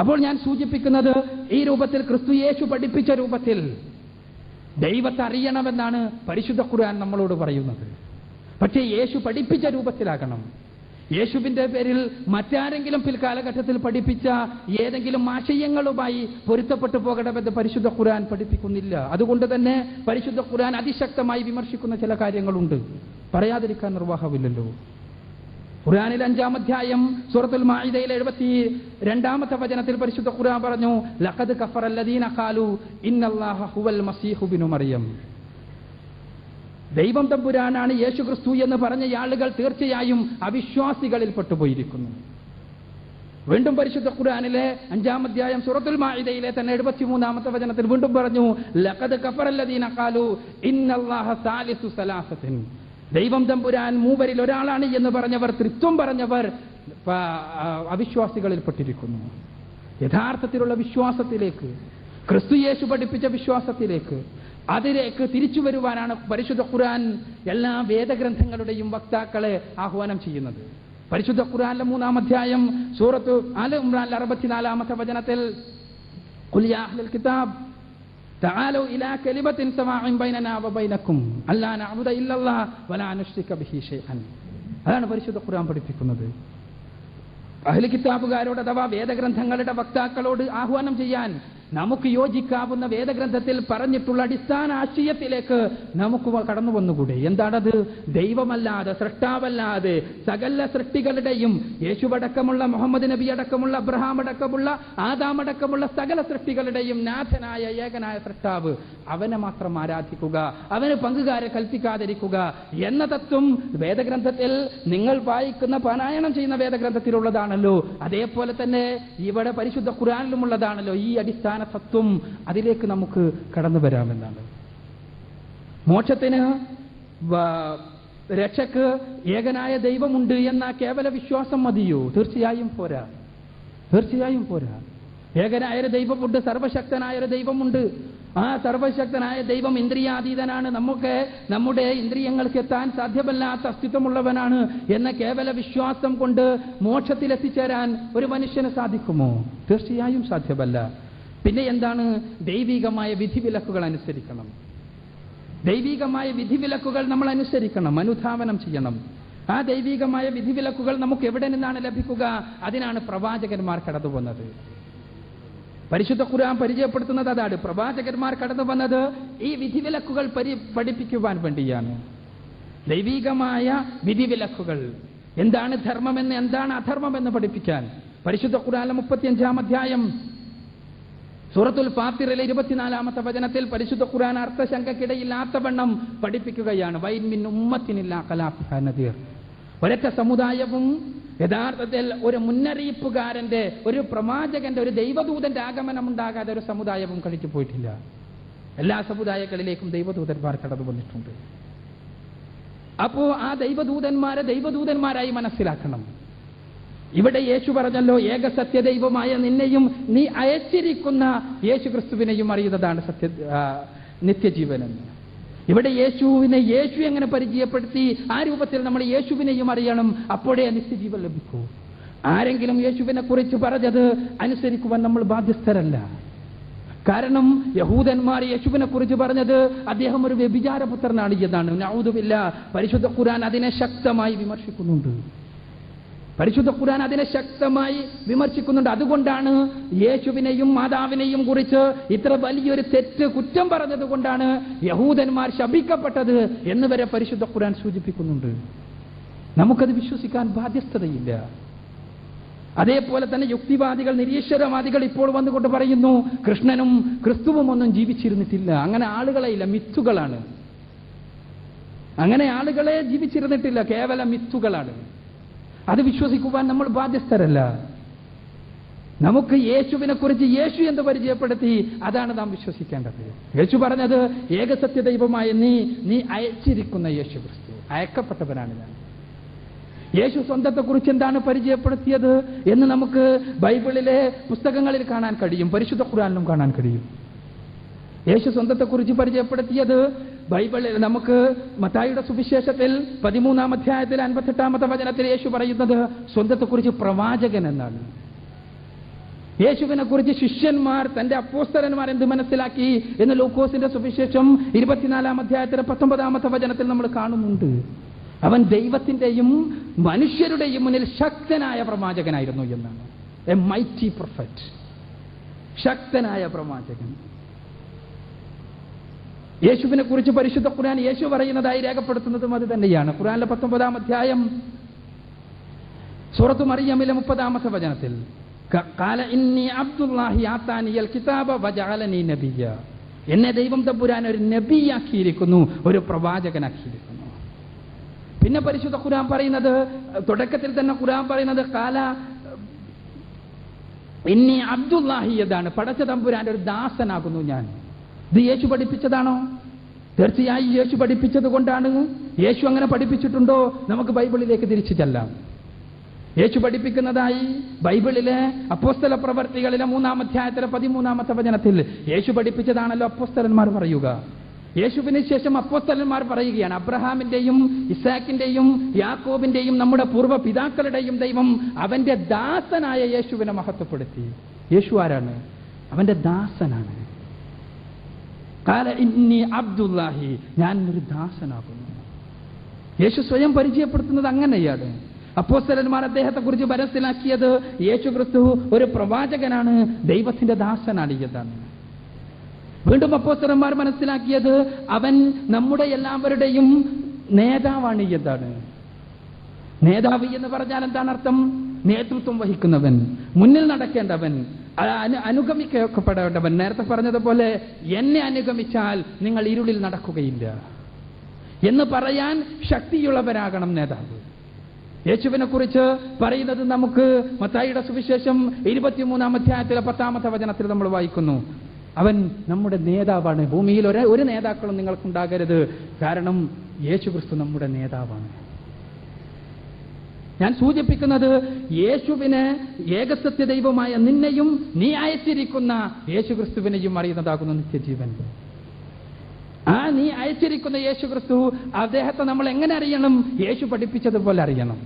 അപ്പോൾ ഞാൻ സൂചിപ്പിക്കുന്നത്, ഈ രൂപത്തിൽ ക്രിസ്തു യേശു പഠിപ്പിച്ച രൂപത്തിൽ ദൈവത്തെ അറിയണമെന്നാണ് പരിശുദ്ധ ഖുർആൻ നമ്മളോട് പറയുന്നത്. പക്ഷേ യേശു പഠിപ്പിച്ച രൂപത്തിലാകണം. യേശുവിന്റെ പേരിൽ മറ്റാരെങ്കിലും പിൽക്കാലഘട്ടത്തിൽ പഠിപ്പിച്ച ഏതെങ്കിലും ആശയങ്ങളുമായി പൊരുത്തപ്പെട്ടു പോകണമെന്ന് പരിശുദ്ധ ഖുർആൻ പഠിപ്പിക്കുന്നില്ല. അതുകൊണ്ട് തന്നെ പരിശുദ്ധ ഖുർആൻ അതിശക്തമായി വിമർശിക്കുന്ന ചില കാര്യങ്ങളുണ്ട്. പറയാതിരിക്കാൻ നിർവാഹമില്ലല്ലോ. ഖുർആനിൽ 5-ാം അധ്യായം സൂറത്തുൽ മാഇദയിലെ 72-ാമത്തെ വചനത്തിൽ പരിശുദ്ധ ഖുർആൻ പറഞ്ഞു, ലഖദ് കഫറല്ലദീന ഖാലു ഇന്നല്ലാഹ ഹുവൽ മസീഹു ഇബ്നു മറിയം. ദൈവം തമ്പുരാനാണ് യേശു ക്രിസ്തു എന്ന് പറഞ്ഞ ആളുകൾ തീർച്ചയായും അവിശ്വാസികളിൽ പെട്ടുപോയിരിക്കുന്നു. വീണ്ടും പരിശുദ്ധ ഖുർആനിലെ 5-ാം അധ്യായം സൂറത്തുൽ മാഇദയിലെ തന്നെ 73-ാമത്തെ വചനത്തിൽ വീണ്ടും പറഞ്ഞു, ലഖദ് കഫറല്ലദീന ഖാലു ഇന്നല്ലാഹ സാലിസു സലാസത്തിൻ. ദൈവം തമ്പുരാൻ മൂവരിൽ ഒരാളാണ് എന്ന് പറഞ്ഞവർ, ത്രിത്വം പറഞ്ഞവർ അവിശ്വാസികളിൽ പെട്ടിരിക്കുന്നു. യഥാർത്ഥത്തിലുള്ള വിശ്വാസത്തിലേക്ക്, ക്രിസ്തു യേശു പഠിപ്പിച്ച വിശ്വാസത്തിലേക്ക്, അതിലേക്ക് തിരിച്ചു വരുവാനാണ് പരിശുദ്ധ ഖുർആൻ എല്ലാ വേദഗ്രന്ഥങ്ങളുടെയും വക്താക്കളെ ആഹ്വാനം ചെയ്യുന്നത്. പരിശുദ്ധ ഖുർആനിലെ 3-ാം അധ്യായം സൂറത്ത് ആൽ ഇംറാനിലെ 64-ാമത്തെ വചനത്തിൽ ഖുൽ യാ അഹ്ലൽ കിതാബ് തആലൂ ഇലാ കലിമത്തിൻ സവാഇൻ ബൈനനാ വബൈനക്കും അല്ലാ നഅബുദ ഇല്ലല്ലാഹ വലാ നുശ്രിക ബിഹി ഷൈഅൻ. അതാണ് പരിശുദ്ധ ഖുർആൻ പഠിപ്പിക്കുന്നത്. അഹ്ലു കിതാബുകാരോട് അഥവാ വേദഗ്രന്ഥങ്ങളുടെ വക്താക്കളോട് ആഹ്വാനം ചെയ്യാൻ, നമുക്ക് യോജിക്കാവുന്ന വേദഗ്രന്ഥത്തിൽ പറഞ്ഞിട്ടുള്ള അടിസ്ഥാന ആശയത്തിലേക്ക് നമുക്ക് കടന്നു വന്നുകൂടെ? എന്താണത്? ദൈവമല്ലാതെ, സൃഷ്ടാവല്ലാതെ സകല സൃഷ്ടികളുടെയും, യേശുവടക്കമുള്ള, മുഹമ്മദ് നബി അടക്കമുള്ള, അബ്രഹാം അടക്കമുള്ള, ആദാം അടക്കമുള്ള സകല സൃഷ്ടികളുടെയും നാഥനായ ഏകനായ സൃഷ്ടാവ്, അവനെ മാത്രം ആരാധിക്കുക, അവന് പങ്കുകാരെ കൽപ്പിക്കാതിരിക്കുക എന്ന തത്വം വേദഗ്രന്ഥത്തിൽ, നിങ്ങൾ വായിക്കുന്ന പാരായണം ചെയ്യുന്ന വേദഗ്രന്ഥത്തിലുള്ളതാണല്ലോ. അതേപോലെ തന്നെ ഇവിടെ പരിശുദ്ധ ഖുർആനിലുമുള്ളതാണല്ലോ. ഈ അടിസ്ഥാന തത്വം, അതിലേക്ക് നമുക്ക് കടന്നു വരാമെന്നാണ്. മോക്ഷത്തിന്, രക്ഷക്ക് ഏകനായ ദൈവമുണ്ട് എന്ന കേവല വിശ്വാസം മതിയോ? തീർച്ചയായും പോരാ, തീർച്ചയായും പോരാ. ഏകനായൊരു ദൈവമുണ്ട്, സർവശക്തനായൊരു ദൈവമുണ്ട്. ആ സർവശക്തനായ ദൈവം ഇന്ദ്രിയാതീതനാണ്, നമുക്ക് നമ്മുടെ ഇന്ദ്രിയങ്ങൾക്ക് എത്താൻ സാധ്യമല്ലാത്ത അസ്തിത്വമുള്ളവനാണ് എന്ന കേവല വിശ്വാസം കൊണ്ട് മോക്ഷത്തിലെത്തിച്ചേരാൻ ഒരു മനുഷ്യന് സാധിക്കുമോ? തീർച്ചയായും സാധ്യമല്ല. പിന്നെ എന്താണ്? ദൈവികമായ വിധിവിലക്കുകൾ അനുസരിക്കണം. ദൈവികമായ വിധിവിലക്കുകൾ നമ്മൾ അനുസരിക്കണം, അനുധാവനം ചെയ്യണം. ആ ദൈവികമായ വിധിവിലക്കുകൾ നമുക്ക് എവിടെ നിന്നാണ് ലഭിക്കുക? അതിനാണ് പ്രവാചകന്മാർ കടന്നു വന്നത്. പരിശുദ്ധ ഖുർആൻ പരിചയപ്പെടുത്തുന്നത് അതാണ്. പ്രവാചകന്മാർ കടന്നു വന്നത് ഈ വിധിവിലക്കുകൾ പഠിപ്പിക്കുവാൻ വേണ്ടിയാണ്. ദൈവികമായ വിധിവിലക്കുകൾ, എന്താണ് ധർമ്മമെന്ന് എന്താണ് അധർമ്മമെന്ന് പഠിപ്പിക്കാൻ. പരിശുദ്ധ ഖുർആനിലെ 35-ാം അധ്യായം സൂറത്തുൽ ഫാത്തിറിലെ 24-ാമത്തെ വചനത്തിൽ പരിശുദ്ധ ഖുർആൻ അർത്ഥശങ്കക്കിടയില്ലാത്തവണ്ണം പഠിപ്പിക്കുകയാണ്. വൈൻ മിൻ ഉമ്മത്തിനില്ലാ ഖലാഫിഹാ നദീർ. ഒരൊറ്റ സമുദായവും യഥാർത്ഥത്തിൽ ഒരു മുന്നറിയിപ്പുകാരന്റെ, ഒരു പ്രവാചകന്റെ, ഒരു ദൈവദൂതന്റെ ആഗമനം ഉണ്ടാകാതെ ഒരു സമുദായവും കഴിഞ്ഞു പോയിട്ടില്ല. എല്ലാ സമുദായങ്ങളിലേക്കും ദൈവദൂതന്മാർ കടന്നു വന്നിട്ടുണ്ട്. അപ്പോ ആ ദൈവദൂതന്മാരെ ദൈവദൂതന്മാരായി മനസ്സിലാക്കണം. ഇവിടെ യേശു പറഞ്ഞല്ലോ, ഏക സത്യദൈവമായ നിന്നെയും നീ അയച്ചിരിക്കുന്ന യേശു ക്രിസ്തുവിനെയും അറിയുന്നതാണ് നിത്യജീവനെന്ന്. ഇവിടെ യേശുവിനെ യേശു എങ്ങനെ പരിചയപ്പെടുത്തി, ആ രൂപത്തിൽ നമ്മൾ യേശുവിനെയും അറിയണം. അപ്പോഴേ നിത്യജീവൻ ലഭിക്കൂ. ആരെങ്കിലും യേശുവിനെ കുറിച്ച് പറഞ്ഞത് അനുസരിക്കുവാൻ നമ്മൾ ബാധ്യസ്ഥരല്ല. കാരണം യഹൂദന്മാർ യേശുവിനെ കുറിച്ച് പറഞ്ഞത് അദ്ദേഹം ഒരു വ്യഭിചാരപുത്രനാണ് എന്നാണ്. നഊദു ബില്ലാഹ്. പരിശുദ്ധ ഖുർആൻ അതിനെ ശക്തമായി വിമർശിക്കുന്നുണ്ട്. പരിശുദ്ധ ഖുർആൻ അതിനെ ശക്തമായി വിമർശിക്കുന്നുണ്ട്. അതുകൊണ്ടാണ് യേശുവിനെയും മാതാവിനെയും കുറിച്ച് ഇത്ര വലിയൊരു തെറ്റ് കുറ്റം പറഞ്ഞതുകൊണ്ടാണ് യഹൂദന്മാർ ശപിക്കപ്പെട്ടത് എന്ന് വരെ പരിശുദ്ധ ഖുർആൻ സൂചിപ്പിക്കുന്നുണ്ട്. നമുക്കത് വിശ്വസിക്കാൻ ബാധ്യസ്ഥതയില്ല. അതേപോലെ തന്നെ യുക്തിവാദികൾ, നിരീശ്വരവാദികൾ ഇപ്പോൾ വന്നുകൊണ്ട് പറയുന്നു കൃഷ്ണനും ക്രിസ്തുവും ഒന്നും ജീവിച്ചിരുന്നിട്ടില്ല. അങ്ങനെ ആളുകളെ ഇല്ല, മിത്തുകളാണ്. അങ്ങനെ ആളുകളെ ജീവിച്ചിരുന്നിട്ടില്ല, കേവല മിത്തുകളാണ്. അത് വിശ്വസിക്കുവാൻ നമ്മൾ ബാധ്യസ്ഥരല്ല. നമുക്ക് യേശുവിനെ കുറിച്ച് യേശു എന്ന് പരിചയപ്പെടുത്തി, അതാണ് നാം വിശ്വസിക്കേണ്ടത്. യേശു പറഞ്ഞത് ഏകസത്യ ദൈവമായ നീ അയച്ചിരിക്കുന്ന യേശു ക്രിസ്തു, അയക്കപ്പെട്ടവനാണ് ഞാൻ. യേശു സ്വന്തത്തെക്കുറിച്ച് എന്താണ് പരിചയപ്പെടുത്തിയത് എന്ന് നമുക്ക് ബൈബിളിലെ പുസ്തകങ്ങളിൽ കാണാൻ കഴിയും, പരിശുദ്ധ ഖുർആനിലും കാണാൻ കഴിയും. യേശു സ്വന്തത്തെക്കുറിച്ച് പരിചയപ്പെടുത്തിയത് ബൈബിളിൽ നമുക്ക് മത്തായിയുടെ സുവിശേഷത്തിൽ 13-ാം അധ്യായത്തിൽ 58-ാമത്തെ വചനത്തിൽ യേശു പറയുന്നത് സ്വന്തത്തെക്കുറിച്ച് പ്രവാചകൻ എന്നാണ്. യേശുവിനെ കുറിച്ച് ശിഷ്യന്മാർ, തന്റെ അപ്പോസ്തലന്മാർ എന്ത് മനസ്സിലാക്കി എന്ന് ലൂക്കോസിന്റെ സുവിശേഷം 24-ാം അധ്യായത്തിലെ 19-ാമത്തെ വചനത്തിൽ നമ്മൾ കാണുന്നുണ്ട്. അവൻ ദൈവത്തിന്റെയും മനുഷ്യരുടെയും മുന്നിൽ ശക്തനായ പ്രവാചകനായിരുന്നു എന്നാണ്. എ മൈറ്റി പ്രൊഫറ്റ്, ശക്തനായ പ്രവാചകൻ. യേശുവിനെ കുറിച്ച് പരിശുദ്ധ ഖുർആൻ യേശു പറയുന്നതായി രേഖപ്പെടുത്തുന്നതും അത് തന്നെയാണ്. ഖുർആനിലെ 19-ാം അധ്യായം സൂറത്തു മറിയമിലെ 30-ാമത്തെ വചനത്തിൽ ഖാല ഇന്നി അബ്ദുല്ലാഹി ആതാനിയൽ കിതാബ വജഅലനി നബിയ്യ. എന്നെ ദൈവം തമ്പുരാൻ ഒരു നബിയാക്കിയിരിക്കുന്നു, ഒരു പ്രവാചകനാക്കിയിരിക്കുന്നു. പിന്നെ പരിശുദ്ധ ഖുർആൻ പറയുന്നത്, തുടക്കത്തിൽ തന്നെ ഖുർആൻ പറയുന്നത് ഖാല ഇന്നി അബ്ദുല്ലാഹി, എന്നാണ്. പടച്ച തമ്പുരാന്റെ ഒരു ദാസനാകുന്നു ഞാൻ. ഇത് യേശു പഠിപ്പിച്ചതാണോ? തീർച്ചയായും യേശു പഠിപ്പിച്ചത് കൊണ്ടാണ്. യേശു അങ്ങനെ പഠിപ്പിച്ചിട്ടുണ്ടോ? നമുക്ക് ബൈബിളിലേക്ക് തിരിച്ചു ചെല്ലാം. യേശു പഠിപ്പിക്കുന്നതായി ബൈബിളിലെ അപ്പോസ്തല പ്രവർത്തികളിലെ 3-ാം അധ്യായത്തിലെ 13-ാമത്തെ വചനത്തിൽ യേശു പഠിപ്പിച്ചതാണല്ലോ അപ്പോസ്തലന്മാർ പറയുക. യേശുവിന് ശേഷം അപ്പോസ്തലന്മാർ പറയുകയാണ്, അബ്രഹാമിന്റെയും ഇസാക്കിന്റെയും യാക്കോബിന്റെയും നമ്മുടെ പൂർവ്വ പിതാക്കളുടെയും ദൈവം അവന്റെ ദാസനായ യേശുവിനെ മഹത്വപ്പെടുത്തി. യേശു ആരാണ്? അവന്റെ ദാസനാണ്. ഖാല ഇന്നി അബ്ദുല്ലാഹി, ഞാൻ ഒരു ദാസനാകുന്നു. യേശു സ്വയം പരിചയപ്പെടുത്തുന്നത് അങ്ങനെയാണ്. അപ്പോസ്തലന്മാർ അദ്ദേഹത്തെ കുറിച്ച് മനസ്സിലാക്കിയത് യേശു ക്രിസ്തു ഒരു പ്രവാചകനാണ്, ദൈവത്തിന്റെ ദാസനാണ് എന്നാണ്. വീണ്ടും അപ്പോസ്തലന്മാർ മനസ്സിലാക്കിയത് അവൻ നമ്മുടെ എല്ലാവരുടെയും നേതാവാണ് എന്നാണ്. നേതാവ് എന്ന് പറഞ്ഞാൽ എന്താണ് അർത്ഥം? നേതൃത്വം വഹിക്കുന്നവൻ, മുന്നിൽ നടക്കേണ്ടവൻ, അനുഗമിക്കപ്പെടേണ്ടവൻ. നേരത്തെ പറഞ്ഞതുപോലെ എന്നെ അനുഗമിച്ചാൽ നിങ്ങൾ ഇരുളിൽ നടക്കുകയില്ല എന്ന് പറയാൻ ശക്തിയുള്ളവരാകണം നേതാവ്. യേശുവിനെ കുറിച്ച് പറയുന്നത് നമുക്ക് മത്തായിയുടെ സുവിശേഷം 23-ാം അധ്യായത്തിലെ 10-ാമത്തെ വചനത്തിൽ നമ്മൾ വായിക്കുന്നു. അവൻ നമ്മുടെ നേതാവാണ്. ഭൂമിയിൽ ഒരു നേതാക്കളും നിങ്ങൾക്കുണ്ടാകരുത്, കാരണം യേശു ക്രിസ്തു നമ്മുടെ നേതാവാണ്. ഞാൻ സൂചിപ്പിക്കുന്നത് യേശുവിന് ഏകസത്യ ദൈവമായ നിന്നെയും നീ അയച്ചിരിക്കുന്ന യേശുക്രിസ്തുവിനെയും അറിയുന്നതാകുന്നു നിത്യജീവൻ. ആ നീ അയച്ചിരിക്കുന്ന യേശുക്രിസ്തു, അദ്ദേഹത്തെ നമ്മൾ എങ്ങനെ അറിയണം? യേശു പഠിപ്പിച്ചതുപോലെ അറിയണം.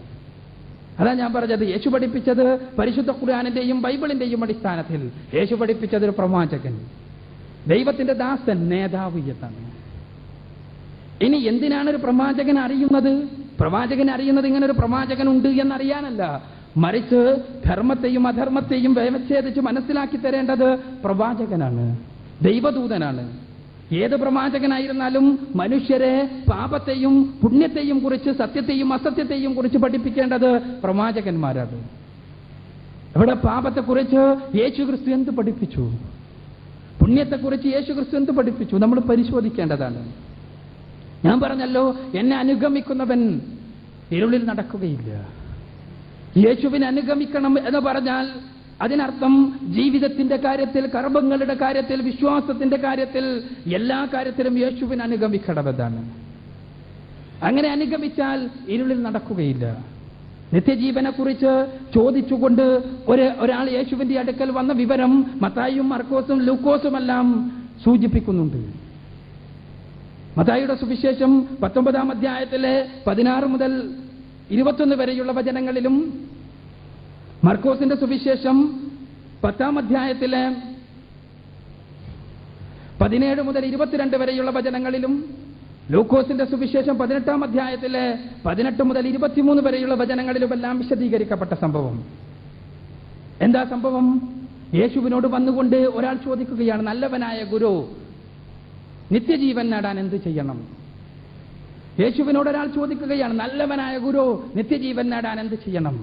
അതാ ഞാൻ പറഞ്ഞത്, യേശു പഠിപ്പിച്ചത് പരിശുദ്ധ ഖുർആനിന്റെയും ബൈബിളിന്റെയും അടിസ്ഥാനത്തിൽ. യേശു പഠിപ്പിച്ചത് ഒരു പ്രവാചകൻ, ദൈവത്തിന്റെ ദാസൻ, നേതാവ് എന്നാണ്. ഇനി എന്തിനാണ് ഒരു പ്രവാചകൻ അറിയുന്നത്? പ്രവാചകൻ അറിയുന്നത് ഇങ്ങനെ ഒരു പ്രവാചകൻ ഉണ്ട് എന്നറിയാനല്ല, മറിച്ച് ധർമ്മത്തെയും അധർമ്മത്തെയും വ്യവച്ഛേദിച്ച് മനസ്സിലാക്കി തരേണ്ടത് പ്രവാചകനാണ്, ദൈവദൂതനാണ്. ഏത് പ്രവാചകനായിരുന്നാലും മനുഷ്യരെ പാപത്തെയും പുണ്യത്തെയും കുറിച്ച്, സത്യത്തെയും അസത്യത്തെയും കുറിച്ച് പഠിപ്പിക്കേണ്ടത് പ്രവാചകന്മാരാണ്. ഇവിടെ പാപത്തെക്കുറിച്ച് യേശുക്രിസ്തു എന്ത് പഠിപ്പിച്ചു? പുണ്യത്തെക്കുറിച്ച് യേശുക്രിസ്തു എന്ത് പഠിപ്പിച്ചു? നമ്മൾ പരിശോധിക്കേണ്ടതാണ്. ഞാൻ പറഞ്ഞല്ലോ, എന്നെ അനുഗമിക്കുന്നവൻ ഇരുളിൽ നടക്കുകയില്ല. യേശുവിനെ അനുഗമിക്കണം എന്ന് പറഞ്ഞാൽ അതിനർത്ഥം ജീവിതത്തിന്റെ കാര്യത്തിൽ, കർമ്മങ്ങളുടെ കാര്യത്തിൽ, വിശ്വാസത്തിന്റെ കാര്യത്തിൽ, എല്ലാ കാര്യത്തിലും യേശുവിനെ അനുഗമിക്കണമെന്നാണ്. അങ്ങനെ അനുഗമിച്ചാൽ ഇരുളിൽ നടക്കുകയില്ല. നിത്യജീവനെക്കുറിച്ച് ചോദിച്ചുകൊണ്ട് ഒരാൾ യേശുവിന്റെ അടുക്കൽ വന്ന വിവരം മത്തായിയും മർക്കോസും ലൂക്കോസുമെല്ലാം സൂചിപ്പിക്കുന്നുണ്ട്. മത്തായിയുടെ സുവിശേഷം 19-ാം അധ്യായത്തിലെ 16 മുതൽ 21 വരെയുള്ള വചനങ്ങളിലും, മർക്കോസിന്റെ സുവിശേഷം 10-ാം അധ്യായത്തിലെ 17 മുതൽ 22 വരെയുള്ള വചനങ്ങളിലും, ലൂക്കോസിന്റെ സുവിശേഷം 18-ാം അധ്യായത്തിലെ 18 മുതൽ 23 വരെയുള്ള വചനങ്ങളിലുമെല്ലാം വിശദീകരിക്കപ്പെട്ട സംഭവം. എന്താ സംഭവം? യേശുവിനോട് വന്നുകൊണ്ട് ഒരാൾ ചോദിക്കുകയാണ്, നല്ലവനായ ഗുരു, നിത്യജീവൻ നേടാൻ എന്ത് ചെയ്യണം? യേശുവിനോട് ഒരാൾ ചോദിക്കുകയാണ്, നല്ലവനായ ഗുരു, നിത്യജീവൻ നേടാൻ എന്ത് ചെയ്യണം?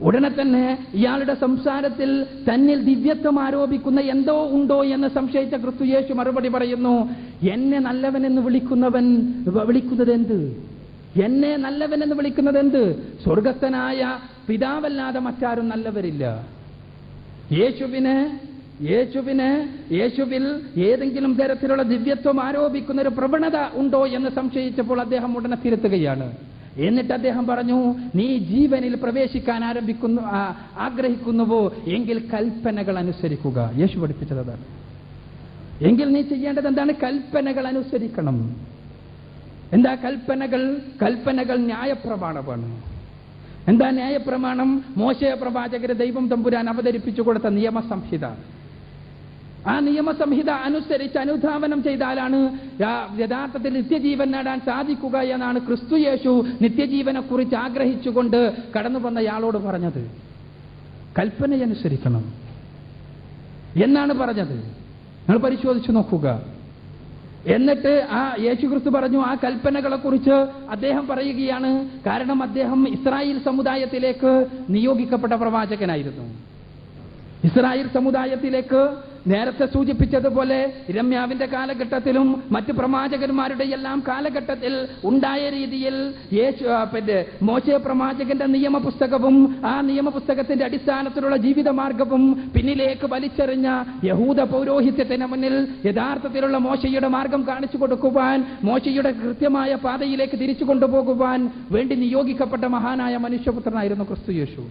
ഉടനെ തന്നെ ഇയാളുടെ സംസാരത്തിൽ തന്നിൽ ദിവ്യത്വം ആരോപിക്കുന്ന എന്തോ ഉണ്ടോ എന്ന് സംശയിച്ച ക്രിസ്തു യേശു മറുപടി പറയുന്നു, എന്നെ നല്ലവനെന്ന് വിളിക്കുന്നത് എന്ത്? എന്നെ നല്ലവനെന്ന് വിളിക്കുന്നത് എന്ത്? സ്വർഗസ്ഥനായ പിതാവല്ലാതെ മറ്റാരും നല്ലവരില്ല. യേശുവിൽ ഏതെങ്കിലും തരത്തിലുള്ള ദിവ്യത്വം ആരോപിക്കുന്ന ഒരു പ്രവണത ഉണ്ടോ എന്ന് സംശയിച്ചപ്പോൾ അദ്ദേഹം ഉടനെ തിരുത്തുകയാണ്. എന്നിട്ട് അദ്ദേഹം പറഞ്ഞു, നീ ജീവനിൽ പ്രവേശിക്കാൻ ആഗ്രഹിക്കുന്നുവോ എങ്കിൽ കൽപ്പനകൾ അനുസരിക്കുക. യേശു പഠിപ്പിച്ചത് അതാണ്. എങ്കിൽ നീ ചെയ്യേണ്ടത് എന്താണ്? കൽപ്പനകൾ അനുസരിക്കണം. എന്താ കൽപ്പനകൾ? കൽപ്പനകൾ ന്യായപ്രമാണമാണ്. എന്താ ന്യായപ്രമാണം? മോശെ പ്രവാചകരെ ദൈവം തമ്പുരാൻ അവതരിപ്പിച്ചു കൊടുത്ത നിയമസംഹിത. ആ നിയമസംഹിത അനുസരിച്ച് അനുധാവനം ചെയ്താലാണ് യഥാർത്ഥത്തിൽ നിത്യജീവൻ നേടാൻ സാധിക്കുക എന്നാണ് ക്രിസ്തു യേശു നിത്യജീവനെ കുറിച്ച് ആഗ്രഹിച്ചുകൊണ്ട് കടന്നു വന്നയാളോട് പറഞ്ഞത്. കൽപ്പനയനുസരിക്കണം എന്നാണ് പറഞ്ഞത്. നിങ്ങൾ പരിശോധിച്ചു നോക്കുക. എന്നിട്ട് ആ യേശുക്രിസ്തു പറഞ്ഞു, ആ കൽപ്പനകളെ കുറിച്ച് അദ്ദേഹം പറയുകയാണ്. കാരണം അദ്ദേഹം ഇസ്രായേൽ സമുദായത്തിലേക്ക് നിയോഗിക്കപ്പെട്ട പ്രവാചകനായിരുന്നു. ഇസ്രായേൽ സമുദായത്തിലേക്ക് നേരത്തെ സൂചിപ്പിച്ചതുപോലെ രമ്യാവിന്റെ കാലഘട്ടത്തിലും മറ്റ് പ്രവാചകന്മാരുടെ എല്ലാം കാലഘട്ടത്തിൽ ഉണ്ടായ രീതിയിൽ മോശെ പ്രവാചകന്റെ നിയമപുസ്തകവും ആ നിയമപുസ്തകത്തിന്റെ അടിസ്ഥാനത്തിലുള്ള ജീവിതമാർഗവും പിന്നിലേക്ക് വലിച്ചെറിഞ്ഞ യഹൂദ പൗരോഹിത്യത്തിന് മുന്നിൽ യഥാർത്ഥത്തിലുള്ള മോശയുടെ മാർഗം കാണിച്ചു കൊടുക്കുവാൻ, മോശയുടെ കൃത്യമായ പാതയിലേക്ക് തിരിച്ചു കൊണ്ടുപോകുവാൻ വേണ്ടി നിയോഗിക്കപ്പെട്ട മഹാനായ മനുഷ്യപുത്രനായിരുന്നു ക്രിസ്തു യേശു.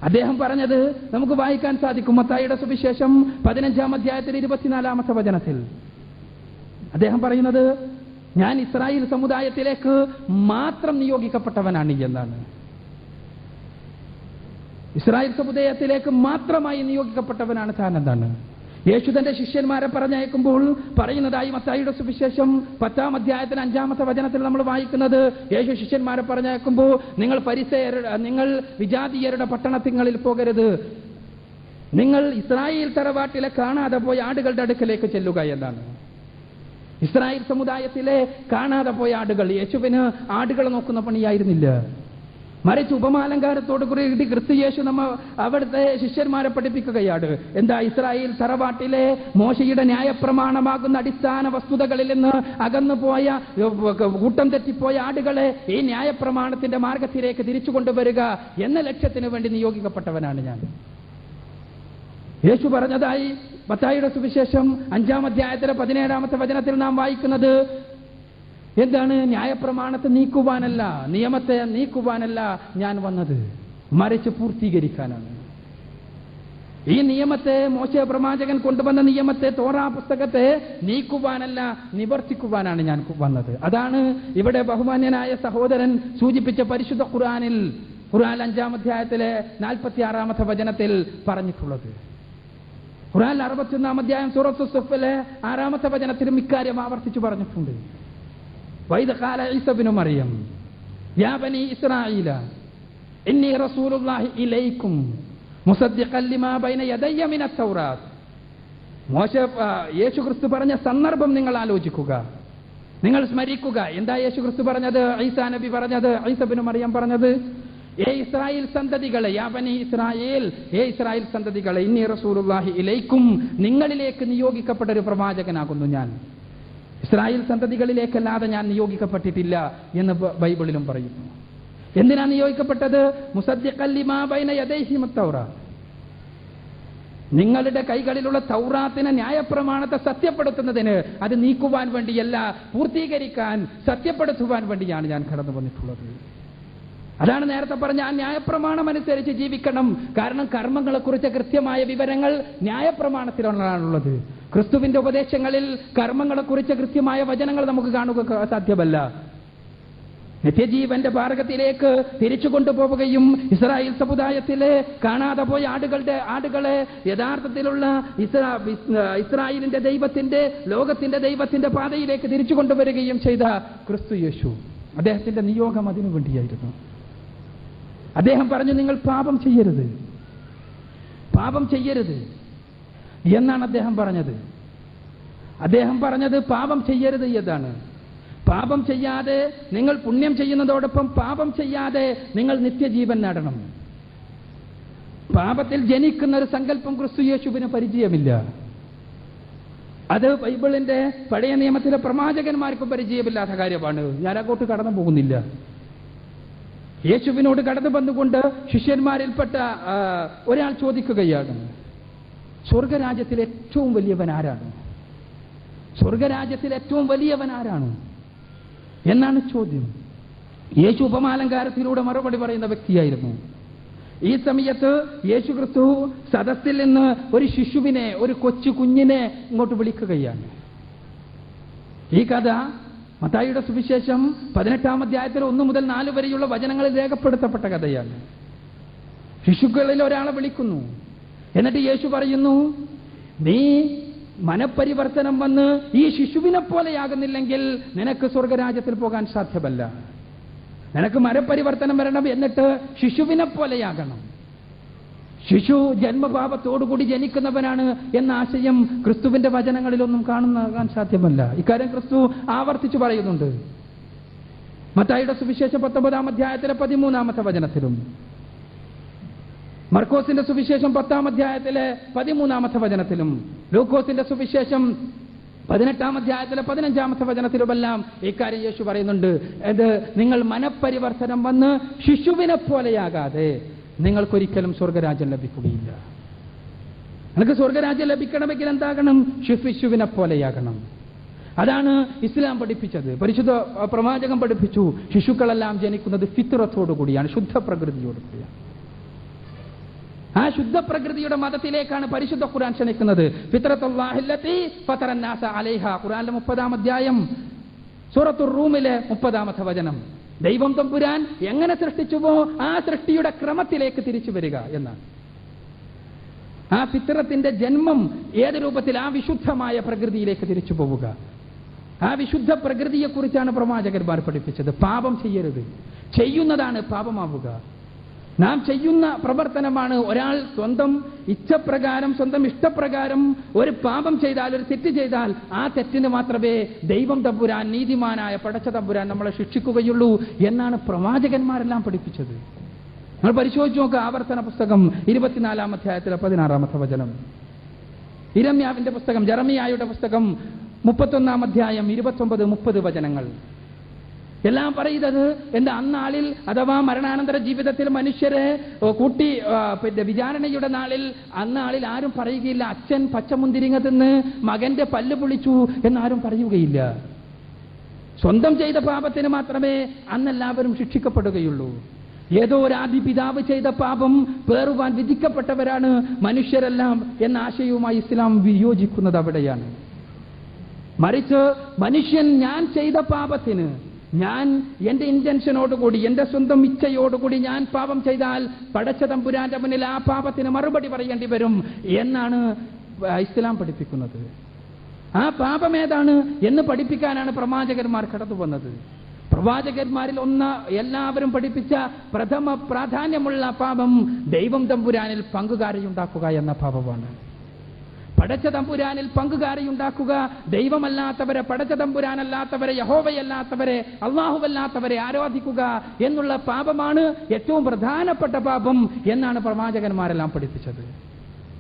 അദ്ദേഹം പറഞ്ഞത് നമുക്ക് വായിക്കാൻ സാധിക്കും. മത്തായിയുടെ സുവിശേഷം 15-ാം അധ്യായത്തിൽ 24-ാമത്തെ വചനത്തിൽ അദ്ദേഹം പറയുന്നത്, ഞാൻ ഇസ്രായേൽ സമുദായത്തിലേക്ക് മാത്രം നിയോഗിക്കപ്പെട്ടവനാണ് എന്നാണ്. ഇസ്രായേൽ സമുദായത്തിലേക്ക് മാത്രമായി നിയോഗിക്കപ്പെട്ടവനാണ് താൻ എന്നാണ്. യേശു തന്റെ ശിഷ്യന്മാരെ പറഞ്ഞയക്കുമ്പോൾ പറയുന്നതായി മത്തായിയുടെ സുവിശേഷം 10-ാം അധ്യായത്തിന് 5-ാമത്തെ വചനത്തിൽ നമ്മൾ വായിക്കുന്നത്, യേശു ശിഷ്യന്മാരെ പറഞ്ഞയക്കുമ്പോൾ നിങ്ങൾ വിജാതീയരുടെ പട്ടണത്തിങ്ങളിൽ പോകരുത്, നിങ്ങൾ ഇസ്രായേൽ തറവാട്ടിലെ കാണാതെ പോയ ആടുകളുടെ അടുക്കലേക്ക് ചെല്ലുക എന്നാണ്. ഇസ്രായേൽ സമുദായത്തിലെ കാണാതെ പോയ ആടുകൾ. യേശുവിന് ആടുകളെ നോക്കുന്ന പണിയായിരുന്നില്ല, മറിച്ച് ഉപമാലങ്കാരത്തോടു കൂടി ക്രിസ്തു യേശു അവിടുത്തെ ശിഷ്യന്മാരെ പഠിപ്പിക്കുകയാണ്. എന്താ? ഇസ്രായേൽ തറവാട്ടിലെ മോശയുടെ ന്യായപ്രമാണമാകുന്ന അടിസ്ഥാന വസ്തുതകളിൽ നിന്ന് അകന്നുപോയ കൂട്ടം തെറ്റിപ്പോയ ആടുകളെ ഈ ന്യായപ്രമാണത്തിന്റെ മാർഗത്തിലേക്ക് തിരിച്ചു കൊണ്ടുവരിക എന്ന ലക്ഷ്യത്തിന് വേണ്ടി നിയോഗിക്കപ്പെട്ടവനാണ് ഞാൻ. യേശു പറഞ്ഞതായി മത്തായിയുടെ സുവിശേഷം 5-ാം അധ്യായത്തിലെ 17-ാമത്തെ വചനത്തിൽ നാം വായിക്കുന്നത്, എന്താണ്? ന്യായപ്രമാണത്തെ നീക്കുവാനല്ല, നിയമത്തെ നീക്കുവാനല്ല ഞാൻ വന്നത്, മറിച്ച് പൂർത്തീകരിക്കാനാണ്. ഈ നിയമത്തെ, മോശെ പ്രവാചകൻ കൊണ്ടുവന്ന നിയമത്തെ, തോറാ പുസ്തകത്തെ നീക്കുവാനല്ല നിവർത്തിക്കുവാനാണ് ഞാൻ വന്നത്. അതാണ് ഇവിടെ ബഹുമാന്യനായ സഹോദരൻ സൂചിപ്പിച്ച പരിശുദ്ധ ഖുർആനിൽ, ഖുർആൻ 5-ാം അധ്യായത്തിലെ 46-ാമത്തെ വചനത്തിൽ പറഞ്ഞിട്ടുള്ളത്. ഖുർആൻ 61-ാം അധ്യായം സൂറത്തു സഫിലെ 6-ാമത്തെ വചനത്തിലും ഇക്കാര്യം ആവർത്തിച്ചു പറഞ്ഞിട്ടുണ്ട്. വൈദ് ഖാല ഈസ ഇബ്നു മറിയം യാ ബനി ഇസ്രായീല ഇന്നി റസൂലുള്ളാഹി ഇലൈക്കും മുസദ്ദിഖൻ ലിമാ ബൈന യദയ്യ മിനത് തൗറാത്ത്. യേശുക്രിസ്തു പറഞ്ഞ സന്ദർഭം നിങ്ങൾ ആലോചിക്കുക, നിങ്ങൾ സ്മരിക്കുക. എന്താ യേശുക്രിസ്തു പറഞ്ഞത്? ഈസാ നബി പറഞ്ഞത്, ഈസ ഇബ്നു മറിയം പറഞ്ഞത്, ഏ ഇസ്രായേൽ സന്തതികളെ, യാ ബനി ഇസ്രായേൽ, ഏ ഇസ്രായേൽ സന്തതികളെ, ഇന്നി റസൂലുള്ളാഹി ഇലൈക്കും, നിങ്ങളിലേക്ക് നിയോഗിക്കപ്പെട്ട ഒരു പ്രവാചകനാകുന്നു ഞാൻ. ഇസ്രായേൽ സന്തതികളിലേക്കല്ലാതെ ഞാൻ നിയോഗിക്കപ്പെട്ടിട്ടില്ല എന്ന് ബൈബിളിലും പറയുന്നു. എന്തിനാ നിയോഗിക്കപ്പെട്ടത്? മുസദ്ദിഖൻ ലിമാ ബൈന യദൈഹി മിനത് തൗറാത്ത്, നിങ്ങളുടെ കൈകളിലുള്ള തൗറാത്തിനെ, ന്യായപ്രമാണത്തെ സത്യപ്പെടുത്തുന്നതിന്, അത് നീക്കുവാൻ വേണ്ടിയല്ല, പൂർത്തീകരിക്കാൻ, സത്യപ്പെടുത്തുവാൻ വേണ്ടിയാണ് ഞാൻ കടന്നു വന്നിട്ടുള്ളത്. അതാണ് നേരത്തെ പറഞ്ഞ ആ ന്യായപ്രമാണം അനുസരിച്ച് ജീവിക്കണം. കാരണം കർമ്മങ്ങളെക്കുറിച്ച് കൃത്യമായ വിവരങ്ങൾ ന്യായപ്രമാണത്തിലാണുള്ളത്. ക്രിസ്തുവിന്റെ ഉപദേശങ്ങളിൽ കർമ്മങ്ങളെക്കുറിച്ച് കൃത്യമായ വചനങ്ങൾ നമുക്ക് കാണുക സാധ്യമല്ല. നിത്യജീവന്റെ മാർഗത്തിലേക്ക് തിരിച്ചു കൊണ്ടുപോവുകയും ഇസ്രായേൽ സമുദായത്തിലെ കാണാതെ പോയ ആടുകളെ യഥാർത്ഥത്തിലുള്ള ഇസ്രായേലിന്റെ ദൈവത്തിന്റെ, ലോകത്തിന്റെ ദൈവത്തിന്റെ പാതയിലേക്ക് തിരിച്ചു കൊണ്ടുവരികയും ചെയ്ത ക്രിസ്തു യേശു, അദ്ദേഹത്തിന്റെ നിയോഗം അതിനു വേണ്ടിയായിരുന്നു. അദ്ദേഹം പറഞ്ഞു, നിങ്ങൾ പാപം ചെയ്യരുത്, പാപം ചെയ്യരുത് എന്നാണ് അദ്ദേഹം പറഞ്ഞത്. അദ്ദേഹം പറഞ്ഞത് പാപം ചെയ്യരുത് എന്നാണ്. പാപം ചെയ്യാതെ നിങ്ങൾ പുണ്യം ചെയ്യുന്നതോടൊപ്പം പാപം ചെയ്യാതെ നിങ്ങൾ നിത്യജീവൻ നേടണം. പാപത്തിൽ ജനിക്കുന്ന ഒരു സങ്കല്പം ക്രിസ്തു യേശുവിന് പരിചയമില്ല. അത് ബൈബിളിന്റെ പഴയ നിയമത്തിലെ പ്രവാചകന്മാർക്കും പരിചയമില്ലാത്ത കാര്യമാണ്. ഞാൻ അങ്ങോട്ട് കടന്നു പോകുന്നില്ല. യേശുവിനോട് കടന്നു വന്നുകൊണ്ട് ശിഷ്യന്മാരിൽപ്പെട്ട ഒരാൾ ചോദിക്കുകയാണ്, സ്വർഗരാജ്യത്തിൽ ഏറ്റവും വലിയവൻ ആരാണ്? സ്വർഗരാജ്യത്തിൽ ഏറ്റവും വലിയവൻ ആരാണ് എന്നാണ് ചോദ്യം. യേശു ഉപമാലങ്കാരത്തിലൂടെ മറുപടി പറയുന്ന വ്യക്തിയായിരുന്നു. ഈ സമയത്ത് യേശു ക്രിസ്തു സദസ്സിൽ നിന്ന് ഒരു ശിശുവിനെ, ഒരു കൊച്ചു കുഞ്ഞിനെ ഇങ്ങോട്ട് വിളിക്കുകയാണ്. ഈ കഥ മത്തായിയുടെ സുവിശേഷം 18-ാം അധ്യായത്തിൽ 1 മുതൽ 4 വരെയുള്ള വചനങ്ങളിൽ രേഖപ്പെടുത്തപ്പെട്ട കഥയാണ്. ശിശുക്കളിൽ ഒരാളെ വിളിക്കുന്നു. എന്നിട്ട് യേശു പറയുന്നു, നീ മനപരിവർത്തനം വന്ന് ഈ ശിശുവിനെ പോലെയാകുന്നില്ലെങ്കിൽ നിനക്ക് സ്വർഗരാജ്യത്തിൽ പോകാൻ സാധ്യമല്ല. നിനക്ക് മനപരിവർത്തനം വരണം, എന്നിട്ട് ശിശുവിനെ പോലെയാകണം. ശിശു ജന്മഭാവത്തോടുകൂടി ജനിക്കുന്നവനാണ് എന്ന ആശയം ക്രിസ്തുവിന്റെ വചനങ്ങളിലൊന്നും കാണാൻ സാധ്യമല്ല. ഇക്കാര്യം ക്രിസ്തു ആവർത്തിച്ചു പറയുന്നുണ്ട്. മത്തായിയുടെ സുവിശേഷം 19-ാം അധ്യായത്തിലെ 13-ാമത്തെ വചനത്തിലും, മർക്കോസിന്റെ സുവിശേഷം 10-ാം അധ്യായത്തിലെ 13-ാമത്തെ വചനത്തിലും, ലൂക്കോസിന്റെ സുവിശേഷം 18-ാം അധ്യായത്തിലെ 15-ാമത്തെ വചനത്തിലുമെല്ലാം ഇക്കാര്യം യേശു പറയുന്നുണ്ട്. ഇത് നിങ്ങൾ മനപരിവർത്തനം വന്ന് ശിശുവിനെ പോലെയാകാതെ നിങ്ങൾക്കൊരിക്കലും സ്വർഗരാജ്യം ലഭിക്കുകയില്ല. നിങ്ങൾക്ക് സ്വർഗരാജ്യം ലഭിക്കണമെങ്കിൽ എന്താകണം? ശിശുവിനെ പോലെയാകണം. അതാണ് ഇസ്ലാം പഠിപ്പിച്ചത്. പരിശുദ്ധ പ്രവാചകൻ പഠിപ്പിച്ചു, ശിശുക്കളെല്ലാം ജനിക്കുന്നത് ഫിത്രത്തോടുകൂടിയാണ്, ശുദ്ധ പ്രകൃതിയോടുകൂടിയാണ്. ആ ശുദ്ധ പ്രകൃതിയുടെ മതത്തിലേക്കാണ് പരിശുദ്ധ ഖുർആൻ ക്ഷണിക്കുന്നത്. ഫിത്രത്തുല്ലാഹില്ലത്തി ഫതറന്നാസ അലൈഹ, ഖുർആനിലെ 30-ാം അധ്യായം സൂറത്തുർ റൂമിലെ 30-ാമത്തെ വചനം. ദൈവം തമ്പുരാൻ എങ്ങനെ സൃഷ്ടിച്ചുവോ ആ സൃഷ്ടിയുടെ ക്രമത്തിലേക്ക് തിരിച്ചു വരിക എന്നാണ്. ആ ഫിത്രത്തിന്റെ ജന്മം ഏത് രൂപത്തിൽ? ആ വിശുദ്ധമായ പ്രകൃതിയിലേക്ക് തിരിച്ചു പോവുക. ആ വിശുദ്ധ പ്രകൃതിയെക്കുറിച്ചാണ് പ്രവാചകന്മാർ പഠിപ്പിച്ചത്. പാപം ചെയ്യരുത്, ചെയ്യുന്നതാണ് പാപമാവുക. നാം ചെയ്യുന്ന പ്രവർത്തനമാണ്. ഒരാൾ സ്വന്തം ഇച്ഛപ്രകാരം, സ്വന്തം ഇഷ്ടപ്രകാരം ഒരു പാപം ചെയ്താൽ, ഒരു തെറ്റ് ചെയ്താൽ, ആ തെറ്റിന് മാത്രമേ ദൈവം തമ്പുരാൻ, നീതിമാനായ പടച്ച തമ്പുരാൻ നമ്മളെ ശിക്ഷിക്കുകയുള്ളൂ എന്നാണ് പ്രവാചകന്മാരെല്ലാം പഠിപ്പിച്ചത്. നമ്മൾ പരിശോധിച്ച് നോക്കുക. ആവർത്തന പുസ്തകം 24-ാം അധ്യായത്തിലെ 16-ാമത്തെ വചനം, ഇരമ്യാവിന്റെ പുസ്തകം, ജെറമിയായുടെ പുസ്തകം 31-ാം അധ്യായം 29-30 വചനങ്ങൾ എല്ലാം പറയുന്നത് എന്താ? അന്നാളിൽ അഥവാ മരണാനന്തര ജീവിതത്തിൽ മനുഷ്യരെ കൂട്ടി വിചാരണയുടെ നാളിൽ, അന്നാളിൽ ആരും പറയുകയില്ല അച്ഛൻ പച്ചമുന്തിരിങ്ങ തിന്ന് മകന്റെ പല്ല് പൊളിച്ചു എന്നാരും പറയുകയില്ല. സ്വന്തം ചെയ്ത പാപത്തിന് മാത്രമേ അന്നെല്ലാവരും ശിക്ഷിക്കപ്പെടുകയുള്ളൂ. ഏതോ ഒരു ആദി പിതാവ് ചെയ്ത പാപം പേറുവാൻ വിധിക്കപ്പെട്ടവരാണ് മനുഷ്യരെല്ലാം എന്ന ആശയവുമായി ഇസ്ലാം വിയോജിക്കുന്നത് അവിടെയാണ്. മറിച്ച് മനുഷ്യൻ ഞാൻ ചെയ്ത പാപത്തിന്, ഞാൻ എന്റെ ഇന്റൻഷനോടുകൂടി, എന്റെ സ്വന്തം ഇച്ഛയോടുകൂടി ഞാൻ പാപം ചെയ്താൽ പടച്ച തമ്പുരാന്റെ മുന്നിൽ ആ പാപത്തിന് മറുപടി പറയേണ്ടി വരും എന്നാണ് ഇസ്ലാം പഠിപ്പിക്കുന്നത്. ആ പാപം ഏതാണ് എന്ന് പഠിപ്പിക്കാനാണ് പ്രവാചകന്മാർ കടന്നു വന്നത്. പ്രവാചകന്മാരിൽ എല്ലാവരും പഠിപ്പിച്ച പ്രഥമ പ്രാധാന്യമുള്ള പാപം ദൈവം തമ്പുരാനിൽ പങ്കുകാരിയുണ്ടാക്കുക എന്ന പാപമാണ്. പടച്ച തമ്പുരാനിൽ പങ്കുകാരിയുണ്ടാക്കുക, ദൈവമല്ലാത്തവരെ, പടച്ച തമ്പുരാനല്ലാത്തവരെ, യഹോവയല്ലാത്തവരെ, അള്ളാഹുവല്ലാത്തവരെ ആരാധിക്കുക എന്നുള്ള പാപമാണ് ഏറ്റവും പ്രധാനപ്പെട്ട പാപം എന്നാണ് പ്രവാചകന്മാരെല്ലാം പഠിപ്പിച്ചത്.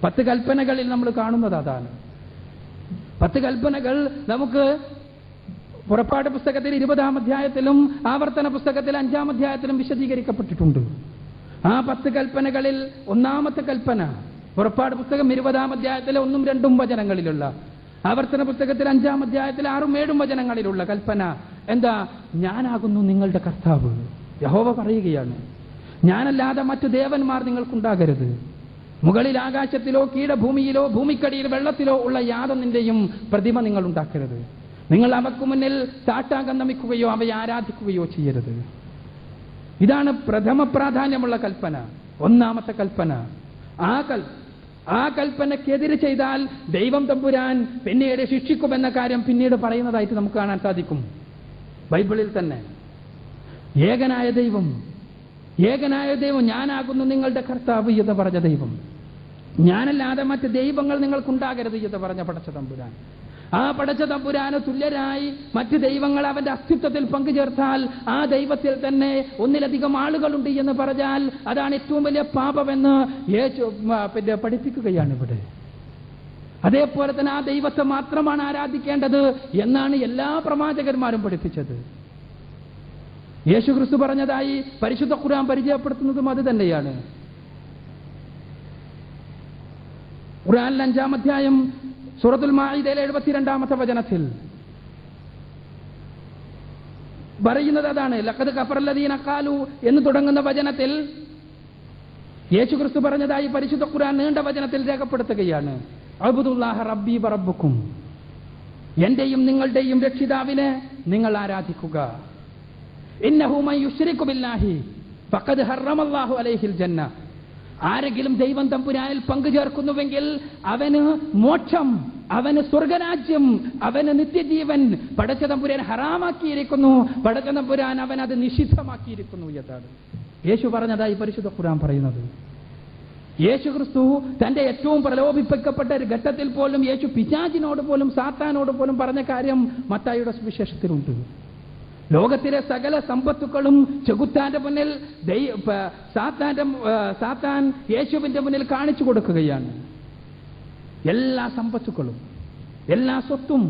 10 കൽപ്പനകളിൽ നമ്മൾ കാണുന്നത് അതാണ്. 10 കൽപ്പനകൾ നമുക്ക് പുറപ്പാട് പുസ്തകത്തിൽ 20-ാം അധ്യായത്തിലും ആവർത്തന പുസ്തകത്തിൽ 5-ാം അധ്യായത്തിലും വിശദീകരിക്കപ്പെട്ടിട്ടുണ്ട്. ആ 10 കൽപ്പനകളിൽ ഒന്നാമത്തെ കൽപ്പന പുറപ്പാട് പുസ്തകം 20-ാം അധ്യായത്തിലെ 1-2 വചനങ്ങളിലുള്ള, ആവർത്തന പുസ്തകത്തിൽ 5-ാം അധ്യായത്തിലെ 6-7 വചനങ്ങളിലുള്ള കൽപ്പന എന്താ? ഞാനാകുന്നു നിങ്ങളുടെ കർത്താവ്. യഹോവ പറയുകയാണ്, ഞാനല്ലാതെ മറ്റു ദേവന്മാർ നിങ്ങൾക്കുണ്ടാകരുത്. മുകളിൽ ആകാശത്തിലോ കീഴഭൂമിയിലോ ഭൂമിക്കടിയിൽ വെള്ളത്തിലോ ഉള്ള യാതൊന്നിന്റെയും പ്രതിമ നിങ്ങൾ ഉണ്ടാക്കരുത്. നിങ്ങൾ അവക്ക് മുന്നിൽ സാഷ്ടാംഗം നമിക്കുകയോ അവയെ ആരാധിക്കുകയോ ചെയ്യരുത്. ഇതാണ് പ്രഥമ പ്രാധാന്യമുള്ള കൽപ്പന, ഒന്നാമത്തെ കൽപ്പന. ആ കൽപ്പനക്കെതിരെ ചെയ്താൽ ദൈവം തമ്പുരാൻ പിന്നീട് ശിക്ഷിക്കുമെന്ന കാര്യം പിന്നീട് പറയുന്നതായിട്ട് നമുക്ക് കാണാൻ സാധിക്കും ബൈബിളിൽ തന്നെ. ഏകനായ ദൈവം ഞാനാകുന്നു നിങ്ങളുടെ കർത്താവ് എന്ന് പറഞ്ഞ ദൈവം, ഞാനല്ലാതെ മറ്റ് ദൈവങ്ങൾ നിങ്ങൾക്കുണ്ടാകരുത് എന്ന് പറഞ്ഞ പടച്ച തമ്പുരാൻ, ആ പടച്ച തമ്പുരാന് തുല്യരായി മറ്റ് ദൈവങ്ങൾ അവന്റെ അസ്തിത്വത്തിൽ പങ്കുചേർത്താൽ ആ ദൈവത്തിൽ തന്നെ ഒന്നിലധികം ആളുകളുണ്ട് എന്ന് പറഞ്ഞാൽ അതാണ് ഏറ്റവും വലിയ പാപമെന്ന് പിന്നെ പഠിപ്പിക്കുകയാണ് ഇവിടെ. അതേപോലെ തന്നെ ആ ദൈവത്തെ മാത്രമാണ് ആരാധിക്കേണ്ടത് എന്നാണ് എല്ലാ പ്രവാചകന്മാരും പഠിപ്പിച്ചത്. യേശുക്രിസ്തു പറഞ്ഞതായി പരിശുദ്ധ ഖുർആൻ പരിചയപ്പെടുത്തുന്നതും അത് തന്നെയാണ്. ഖുർആനിൽ 5-ാം അധ്യായം സൂറത്തുൽ മാഇദയിലെ 72-ാമത്തെ വചനത്തിൽ പറയുന്നത് അതാണ്. ലഖദ് കഫറല്ലദീന ഖാലു എന്ന് തുടങ്ങുന്ന വചനത്തിൽ യേശുക്രിസ്തു പറഞ്ഞതായി പരിശുദ്ധ ഖുർആൻ നീണ്ട വചനത്തിൽ രേഖപ്പെടുത്തുകയാണ്. അബ്ദുല്ലാഹ റബ്ബി വറബ്ബുക്കും, എന്റെയും നിങ്ങളുടെയും രക്ഷിതാവിനെ നിങ്ങൾ ആരാധിക്കുക. ഇന്നഹു മൻ യുശ്രികു ബില്ലാഹി ഫഖദ് ഹറമല്ലാഹു അലൈഹിൽ ജന്ന, ആരെങ്കിലും ദൈവം തമ്പുരാനിൽ പങ്കുചേർക്കുന്നുവെങ്കിൽ അവന് മോക്ഷം, അവന് സ്വർഗരാജ്യം, അവന് നിത്യജീവൻ പടച്ച തമ്പുരാൻ ഹറാമാക്കിയിരിക്കുന്നു. പടച്ച തമ്പുരാൻ അവൻ അത് നിഷിദ്ധമാക്കിയിരിക്കുന്നു എന്നാണ് യേശു പറഞ്ഞതായി പരിശുദ്ധ ഖുർആൻ പറയുന്നത്. യേശു ക്രിസ്തു തന്റെ ഏറ്റവും പ്രലോഭിപ്പിക്കപ്പെട്ട ഒരു ഘട്ടത്തിൽ പോലും യേശു പിശാചിനോട് പോലും സാത്താനോട് പോലും പറഞ്ഞ കാര്യം മത്തായിയുടെ സുവിശേഷത്തിലുണ്ട്. ലോകത്തിലെ സകല സമ്പത്തുക്കളും ചെകുത്താന്റെ മുന്നിൽ സാത്താൻ യേശുവിന്റെ മുന്നിൽ കാണിച്ചു കൊടുക്കുകയാണ്. എല്ലാ സമ്പത്തുക്കളും, എല്ലാ സ്വത്തും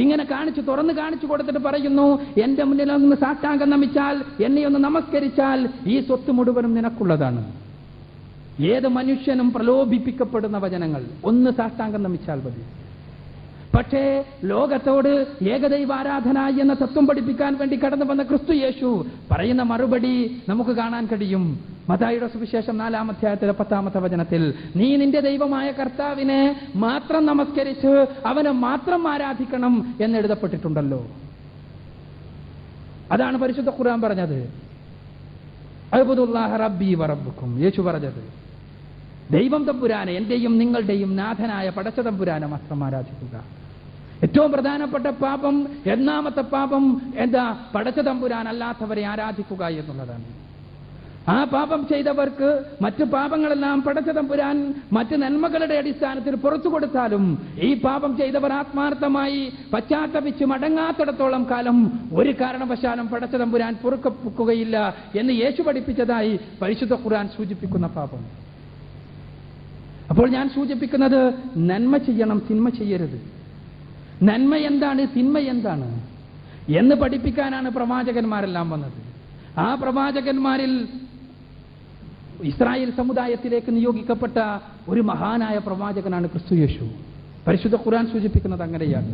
ഇങ്ങനെ തുറന്ന് കാണിച്ചു കൊടുത്തിട്ട് പറയുന്നു, എന്റെ മുന്നിൽ ഒന്ന് സാഷ്ടാംഗം നമിച്ചാൽ, എന്നെ ഒന്ന് നമസ്കരിച്ചാൽ ഈ സ്വത്ത് മുഴുവനും നിനക്കുള്ളതാണ്. ഏത് മനുഷ്യനും പ്രലോഭിപ്പിക്കപ്പെടുന്ന വചനങ്ങൾ, ഒന്ന് സാഷ്ടാംഗം നമിച്ചാൽ മതി. പക്ഷേ ലോകത്തോട് ഏകദൈവാരാധന എന്ന തത്വം പഠിപ്പിക്കാൻ വേണ്ടി കടന്നു വന്ന ക്രിസ്തു യേശു പറയുന്ന മറുപടി നമുക്ക് കാണാൻ കഴിയും. മത്തായിയുടെ സുവിശേഷം 4-ാം അധ്യായത്തിലെ 10-ാമത്തെ വചനത്തിൽ, നീ നിന്റെ ദൈവമായ കർത്താവിനെ മാത്രം നമസ്കരിച്ച് അവനെ മാത്രം ആരാധിക്കണം എന്നെഴുതപ്പെട്ടിട്ടുണ്ടല്ലോ. അതാണ് പരിശുദ്ധ ഖുർആൻ പറഞ്ഞത്. അബ്ദുല്ലാഹ റബ്ബി വറബ്ബുക്കും, യേശു പറഞ്ഞത് ദൈവം തമ്പുരാനെ, എന്റെയും നിങ്ങളുടെയും നാഥനായ പടച്ച തമ്പുരാനെ മാത്രം ആരാധിക്കുക. ഏറ്റവും പ്രധാനപ്പെട്ട പാപം, ഒന്നാമത്തെ പാപം എന്താ? പടച്ച തമ്പുരാൻ അല്ലാത്തവരെ ആരാധിക്കുക എന്നുള്ളതാണ്. ആ പാപം ചെയ്തവർക്ക് മറ്റു പാപങ്ങളെല്ലാം പടച്ച തമ്പുരാൻ മറ്റ് നന്മകളുടെ അടിസ്ഥാനത്തിൽ പുറത്തു കൊടുത്താലും ഈ പാപം ചെയ്തവർ ആത്മാർത്ഥമായി പശ്ചാത്തപിച്ച് മടങ്ങാത്തിടത്തോളം കാലം ഒരു കാരണവശാലും പടച്ച തമ്പുരാൻ പൊറുക്കുകയില്ല എന്ന് യേശു പഠിപ്പിച്ചതായി പരിശുദ്ധ ഖുർആൻ സൂചിപ്പിക്കുന്ന പാപം. അപ്പോൾ ഞാൻ സൂചിപ്പിക്കുന്നത്, നന്മ ചെയ്യണം, തിന്മ ചെയ്യരുത്. നന്മ എന്താണ്, തിന്മ എന്താണ് എന്ന് പഠിപ്പിക്കാനാണ് പ്രവാചകന്മാരെല്ലാം വന്നത്. ആ പ്രവാചകന്മാരിൽ ഇസ്രായേൽ സമുദായത്തിലേക്ക് നിയോഗിക്കപ്പെട്ട ഒരു മഹാനായ പ്രവാചകനാണ് ക്രിസ്തു യേശു. പരിശുദ്ധ ഖുർആൻ സൂചിപ്പിക്കുന്നത് അങ്ങനെയാണ്.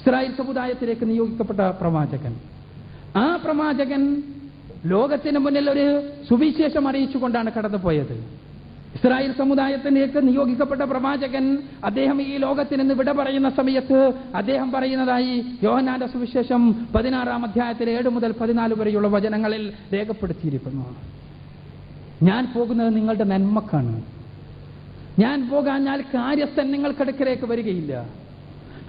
ഇസ്രായേൽ സമുദായത്തിലേക്ക് നിയോഗിക്കപ്പെട്ട പ്രവാചകൻ. ആ പ്രവാചകൻ ലോകത്തിന് മുന്നിൽ ഒരു സുവിശേഷം അറിയിച്ചുകൊണ്ടാണ് കടന്നുപോയത്. ഇസ്രായേൽ സമുദായത്തിലേക്ക് നിയോഗിക്കപ്പെട്ട പ്രവാചകൻ അദ്ദേഹം ഈ ലോകത്തിൽ നിന്ന് വിട പറയുന്ന സമയത്ത് അദ്ദേഹം പറയുന്നതായി യോഹന്നാന്റെ സുവിശേഷം 16-ാം അധ്യായത്തിലെ 7 മുതൽ 14 വരെയുള്ള വചനങ്ങളിൽ രേഖപ്പെടുത്തിയിരിക്കുന്നു. ഞാൻ പോകുന്നത് നിങ്ങളുടെ നന്മക്കാണ്. ഞാൻ പോകാഞ്ഞാൽ കാര്യസ്ഥൻ നിങ്ങൾക്കടുക്കലേക്ക് വരികയില്ല.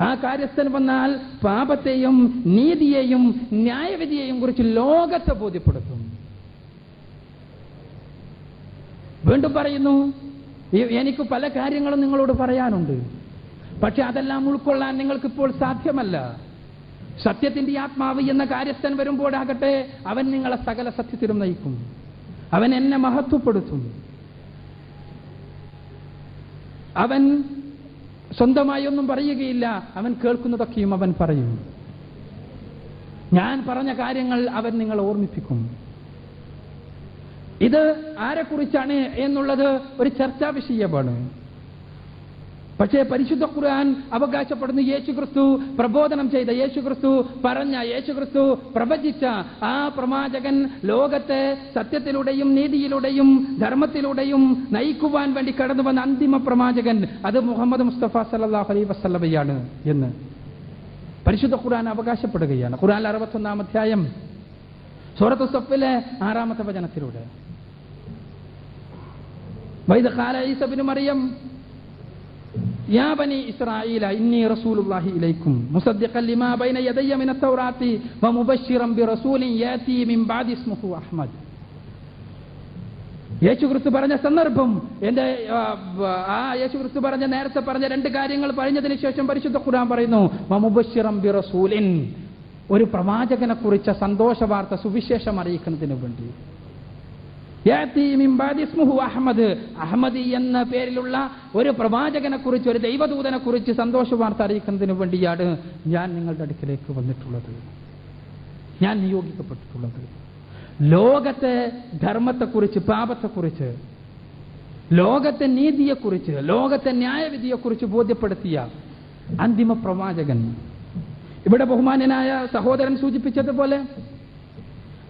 ആ കാര്യസ്ഥൻ വന്നാൽ പാപത്തെയും നീതിയെയും ന്യായവിധിയെയും കുറിച്ച് ലോകത്തെ ബോധ്യപ്പെടുത്തും. വീണ്ടും പറയുന്നു, എനിക്ക് പല കാര്യങ്ങളും നിങ്ങളോട് പറയാനുണ്ട്, പക്ഷെ അതെല്ലാം ഉൾക്കൊള്ളാൻ നിങ്ങൾക്കിപ്പോൾ സാധ്യമല്ല. സത്യത്തിന്റെ ആത്മാവ് എന്ന കാര്യസ്ഥൻ വരുമ്പോഴാകട്ടെ അവൻ നിങ്ങളെ സകല സത്യത്തിലും നയിക്കും. അവൻ എന്നെ മഹത്വപ്പെടുത്തും. അവൻ സ്വന്തമായി ഒന്നും പറയുകയില്ല. അവൻ കേൾക്കുന്നതൊക്കെയും അവൻ പറയും. ഞാൻ പറഞ്ഞ കാര്യങ്ങൾ അവൻ നിങ്ങളെ ഓർമ്മിപ്പിക്കും. ഇത് ആരെക്കുറിച്ചാണ് എന്നുള്ളത് ഒരു ചർച്ചാ വിഷയമാണ്. പക്ഷേ പരിശുദ്ധ ഖുർആൻ അവകാശപ്പെടുന്ന യേശുക്രിസ്തു പ്രബോധനം ചെയ്ത, യേശുക്രിസ്തു പറഞ്ഞ, യേശുക്രിസ്തു പ്രവചിച്ച ആ പ്രവാചകൻ ലോകത്തെ സത്യത്തിലൂടെയും നീതിയിലൂടെയും ധർമ്മത്തിലൂടെയും നയിക്കുവാൻ വേണ്ടി കടന്നു വന്ന അന്തിമ പ്രവാചകൻ അത് മുഹമ്മദ് മുസ്തഫ സല്ലല്ലാഹു അലൈഹി വസല്ലമയാണ് എന്ന് പരിശുദ്ധ ഖുർആൻ അവകാശപ്പെടുകയാണ്. ഖുർആനിലെ 61-ാം അധ്യായം സൂറത്ത് സഫിലെ 6-ാമത്തെ വചനത്തിലൂടെ വൈദ ഖാല ഈസ ഇബ്നു മറിയം യാ ബനി ഇസ്രായീല ഇന്നി റസൂലുള്ളാഹി ഇലൈക്കും മുസദ്ദിഖൻ ലിമാ ബൈന യദയ്യ മിനത് തൗറാത്തി വമുബശ്ശിറൻ ബിറസൂലിൻ യാതി മിൻ ബഅദി ഇസ്മുഹു അഹ്മദ്. യേശുക്രിസ്തു പറഞ്ഞ സന്ദർഭം, ആ യേശുക്രിസ്തു പറഞ്ഞ നേരത്തെ പറഞ്ഞ 2 കാര്യങ്ങൾ പറഞ്ഞതിന് ശേഷം പരിശുദ്ധ ഖുർആൻ പറയുന്നു വമുബശ്ശിറൻ ബിറസൂലിൻ, ഒരു പ്രവാചകനെ കുറിച്ച സന്തോഷ വാർത്ത, സുവിശേഷം അറിയിക്കുന്നതിന് വേണ്ടി. യാതി മിൻ ബഅദി ഇസ്മുഹു അഹ്മദ്, അഹ്മദി എന്ന പേരിലുള്ള ഒരു പ്രവാചകനെ കുറിച്ച്, ഒരു ദൈവദൂതനെ കുറിച്ച് സന്തോഷ വാർത്ത അറിയിക്കുന്നതിന് വേണ്ടിയാണ് ഞാൻ നിങ്ങളുടെ അടുക്കിലേക്ക് വന്നിട്ടുള്ളത്, ഞാൻ നിയോഗിക്കപ്പെട്ടിട്ടുള്ളത്. ലോകത്തെ ധർമ്മത്തെക്കുറിച്ച്, പാപത്തെക്കുറിച്ച്, ലോകത്തെ നീതിയെക്കുറിച്ച്, ലോകത്തെ ന്യായവിധിയെക്കുറിച്ച് ബോധ്യപ്പെടുത്തിയ അന്തിമ പ്രവാചകൻ. ഇവിടെ ബഹുമാന്യനായ സഹോദരൻ സൂചിപ്പിച്ചതുപോലെ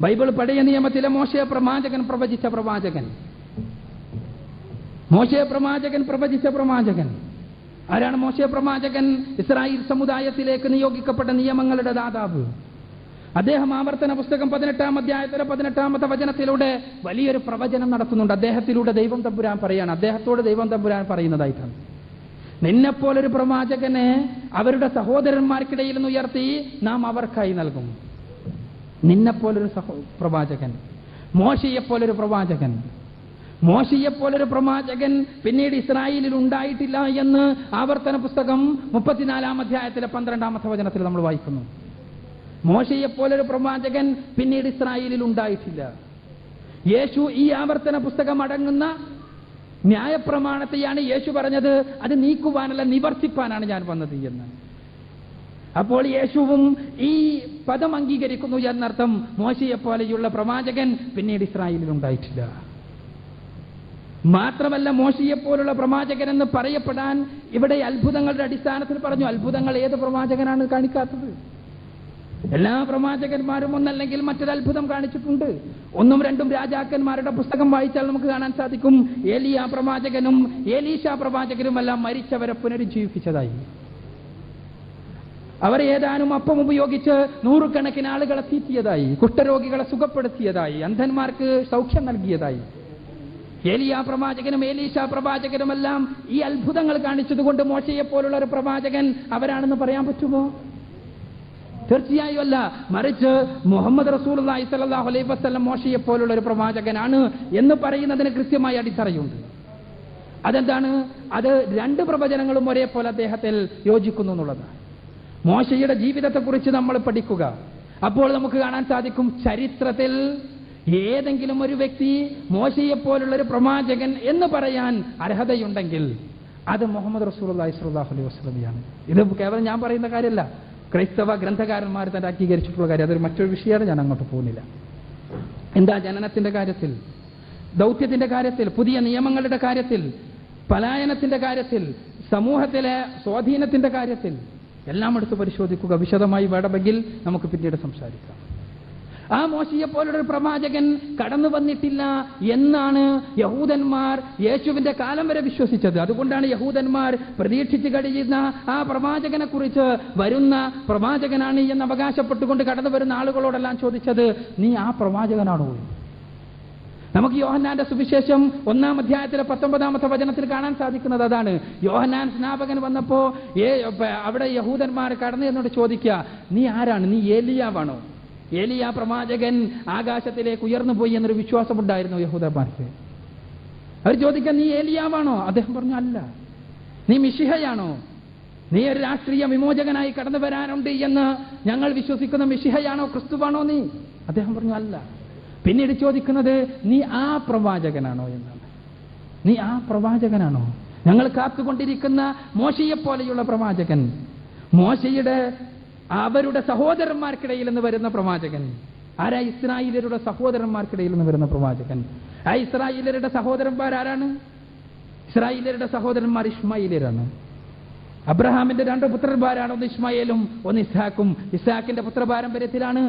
ബൈബിൾ പഴയ നിയമത്തിലെ മോശെ പ്രവാചകൻ പ്രവചിച്ച പ്രവാചകൻ, മോശെ പ്രവാചകൻ പ്രവചിച്ച പ്രവാചകൻ. ആരാണ് മോശെ പ്രവാചകൻ? ഇസ്രായേൽ സമുദായത്തിലേക്ക് നിയോഗിക്കപ്പെട്ട നിയമങ്ങളുടെ ദാതാവ്. അദ്ദേഹം ആവർത്തന പുസ്തകം 18-ാം അധ്യായത്തിലെ 18-ാമത്തെ വചനത്തിലൂടെ വലിയൊരു പ്രവചനം നടത്തുന്നുണ്ട്. അദ്ദേഹത്തിലൂടെ ദൈവം തമ്പുരാൻ പറയാണ്, അദ്ദേഹത്തോട് ദൈവം തമ്പുരാൻ പറയുന്നതായിട്ടാണ്, നിന്നെപ്പോലൊരു പ്രവാചകനെ അവരുടെ സഹോദരന്മാർക്കിടയിൽ നിന്ന് ഉയർത്തി നാം അവർക്കായി നൽകും. നിന്നെപ്പോലൊരു പ്രവാചകൻ, മോശയെപ്പോലൊരു പ്രവാചകൻ. മോശയെപ്പോലൊരു പ്രവാചകൻ പിന്നീട് ഇസ്രായേലിൽ ഉണ്ടായിട്ടില്ല എന്ന് ആവർത്തന പുസ്തകം 34-ാം അധ്യായത്തിലെ 12-ാമത്തെ വചനത്തിൽ നമ്മൾ വായിക്കുന്നു. മോശയെപ്പോലൊരു പ്രവാചകൻ പിന്നീട് ഇസ്രായേലിൽ ഉണ്ടായിട്ടില്ല. യേശു ഈ ആവർത്തന പുസ്തകം അടങ്ങുന്ന ന്യായപ്രമാണത്തെയാണ് യേശു പറഞ്ഞത്, അത് നീക്കുവാനല്ല നിവർത്തിപ്പാനാണ് ഞാൻ വന്നത് എന്ന്. അപ്പോൾ യേശുവും ഈ പദം അംഗീകരിക്കുന്നു എന്നർത്ഥം. മോശയെപ്പോലെയുള്ള പ്രവാചകൻ പിന്നീട് ഇസ്രായേലിൽ ഉണ്ടായിട്ടില്ല. മാത്രമല്ല, മോശയെപ്പോലുള്ള പ്രവാചകൻ എന്ന് പറയപ്പെടാൻ ഇവിടെ അത്ഭുതങ്ങളുടെ അടിസ്ഥാനത്തിൽ പറഞ്ഞു. അത്ഭുതങ്ങൾ ഏത് പ്രവാചകനാണ് കാണിക്കാത്തത്? എല്ലാ പ്രവാചകന്മാരും ഒന്നല്ലെങ്കിൽ മറ്റൊരു അത്ഭുതം കാണിച്ചിട്ടുണ്ട്. 1ഉം 2ഉം രാജാക്കന്മാരുടെ പുസ്തകം വായിച്ചാൽ നമുക്ക് കാണാൻ സാധിക്കും, ഏലിയ പ്രവാചകനും എലീശ പ്രവാചകനുമെല്ലാം മരിച്ചവരെ പുനരുജ്ജീവിപ്പിച്ചതായി. അവർ ഏതാനും അപ്പം ഉപയോഗിച്ച് 100 കണക്കിന് ആളുകളെ തീറ്റിയതായി, കുഷ്ഠരോഗികളെ സുഖപ്പെടുത്തിയതായി, അന്ധന്മാർക്ക് സൗഖ്യം നൽകിയതായി. ഏലിയ പ്രവാചകനും എലീശ പ്രവാചകനുമെല്ലാം ഈ അത്ഭുതങ്ങൾ കാണിച്ചതുകൊണ്ട് മോശയെപ്പോലുള്ള ഒരു പ്രവാചകൻ അവരാണെന്ന് പറയാൻ പറ്റുമോ? തീർച്ചയായും അല്ല. മറിച്ച് മുഹമ്മദ് റസൂലുള്ളാഹി സ്വല്ലല്ലാഹു അലൈഹി വസല്ലം മോശയെപ്പോലുള്ള ഒരു പ്രവാചകനാണ് എന്ന് പറയുന്നതിന് കൃത്യമായ അടിത്തറയുണ്ട്. അതെന്താണ്? അത് 2 പ്രവചനങ്ങളും ഒരേപോലെ അദ്ദേഹത്തിൽ യോജിക്കുന്നു എന്നുള്ളതാണ്. മോശയുടെ ജീവിതത്തെക്കുറിച്ച് നമ്മൾ പഠിക്കുക. അപ്പോൾ നമുക്ക് കാണാൻ സാധിക്കും, ചരിത്രത്തിൽ ഏതെങ്കിലും ഒരു വ്യക്തി മോശയെപ്പോലുള്ള ഒരു പ്രവാചകൻ എന്ന് പറയാൻ അർഹതയുണ്ടെങ്കിൽ അത് മുഹമ്മദ് റസൂലുള്ളാഹി സ്വല്ലല്ലാഹു അലൈഹി വസല്ലമയാണ്. ഇത് കേവലം ഞാൻ പറയുന്ന കാര്യമല്ല, ക്രൈസ്തവ ഗ്രന്ഥകാരന്മാർ തന്നെ അംഗീകരിച്ചിട്ടുള്ള കാര്യം. അതൊരു മറ്റൊരു വിഷയമാണ്, ഞാൻ അങ്ങോട്ട് പോകുന്നില്ല. എന്താ ജനനത്തിന്റെ കാര്യത്തിൽ, ദൗത്യത്തിന്റെ കാര്യത്തിൽ, പുതിയ നിയമങ്ങളുടെ കാര്യത്തിൽ, പലായനത്തിന്റെ കാര്യത്തിൽ, സമൂഹത്തിലെ സ്വാധീനത്തിന്റെ കാര്യത്തിൽ എല്ലാം എടുത്ത് പരിശോധിക്കുക. വിശദമായി വേണമെങ്കിൽ നമുക്ക് പിന്നീട് സംസാരിക്കാം. ആ മോശയെ പോലൊരു പ്രവാചകൻ കടന്നു വന്നിട്ടില്ല എന്നാണ് യഹൂദന്മാർ യേശുവിന്റെ കാലം വരെ വിശ്വസിച്ചത്. അതുകൊണ്ടാണ് യഹൂദന്മാർ പ്രതീക്ഷിച്ച് കഴിയുന്ന ആ പ്രവാചകനെ കുറിച്ച് വരുന്ന പ്രവാചകനാണ് എന്ന് അവകാശപ്പെട്ടുകൊണ്ട് കടന്നു വരുന്ന ആളുകളോടെല്ലാം ചോദിച്ചത്, നീ ആ പ്രവാചകനാണോ? നമുക്ക് യോഹന്നാന്റെ സുവിശേഷം 1-ാം അധ്യായത്തിലെ 19-ാമത്തെ വചനത്തിൽ കാണാൻ സാധിക്കുന്നത് അതാണ്. യോഹന്നാൻ സ്നാപകൻ വന്നപ്പോ അവിടെ യഹൂദന്മാർ കടന്നു എന്നോട് ചോദിക്കുക, നീ ആരാണ്? നീ ഏലിയാവാണോ? ഏലിയ പ്രവാചകൻ ആകാശത്തിലേക്ക് ഉയർന്നു പോയി എന്നൊരു വിശ്വാസമുണ്ടായിരുന്നു യഹൂദന്മാർക്ക്. അവർ ചോദിക്കാൻ, നീ ഏലിയാവാണോ? അദ്ദേഹം പറഞ്ഞു, അല്ല. നീ മിശിഹയാണോ? നീ ഒരു രാഷ്ട്രീയ വിമോചകനായി കടന്നു വരാനുണ്ട് എന്ന് ഞങ്ങൾ വിശ്വസിക്കുന്ന മിശിഹയാണോ? ക്രിസ്തുവാണോ നീ? അദ്ദേഹം പറഞ്ഞു, അല്ല. പിന്നീട് ചോദിക്കുന്നത്, നീ ആ പ്രവാചകനാണോ എന്നാണ്. നീ ആ പ്രവാചകനാണോ? ഞങ്ങൾ കാത്തുകൊണ്ടിരിക്കുന്ന മോശയെ പോലെയുള്ള പ്രവാചകൻ, മോശയുടെ അവരുടെ സഹോദരന്മാർക്കിടയിൽ നിന്ന് വരുന്ന പ്രവാചകൻ. ആരാ? ഇസ്രായേലരുടെ സഹോദരന്മാർക്കിടയിൽ നിന്ന് വരുന്ന പ്രവാചകൻ. ആ ഇസ്രായേലരുടെ സഹോദരന്മാരാരാണ്? ഇസ്രായേലരുടെ സഹോദരന്മാർ ഇസ്മായേലരാണ്. അബ്രഹാമിന്റെ 2 പുത്രന്മാരാണ്, ഒന്ന് ഇസ്മായേലും ഒന്ന് ഇസ്ഹാക്കും. ഇസ്ഹാക്കിന്റെ പുത്രപാരമ്പര്യത്തിലാണ്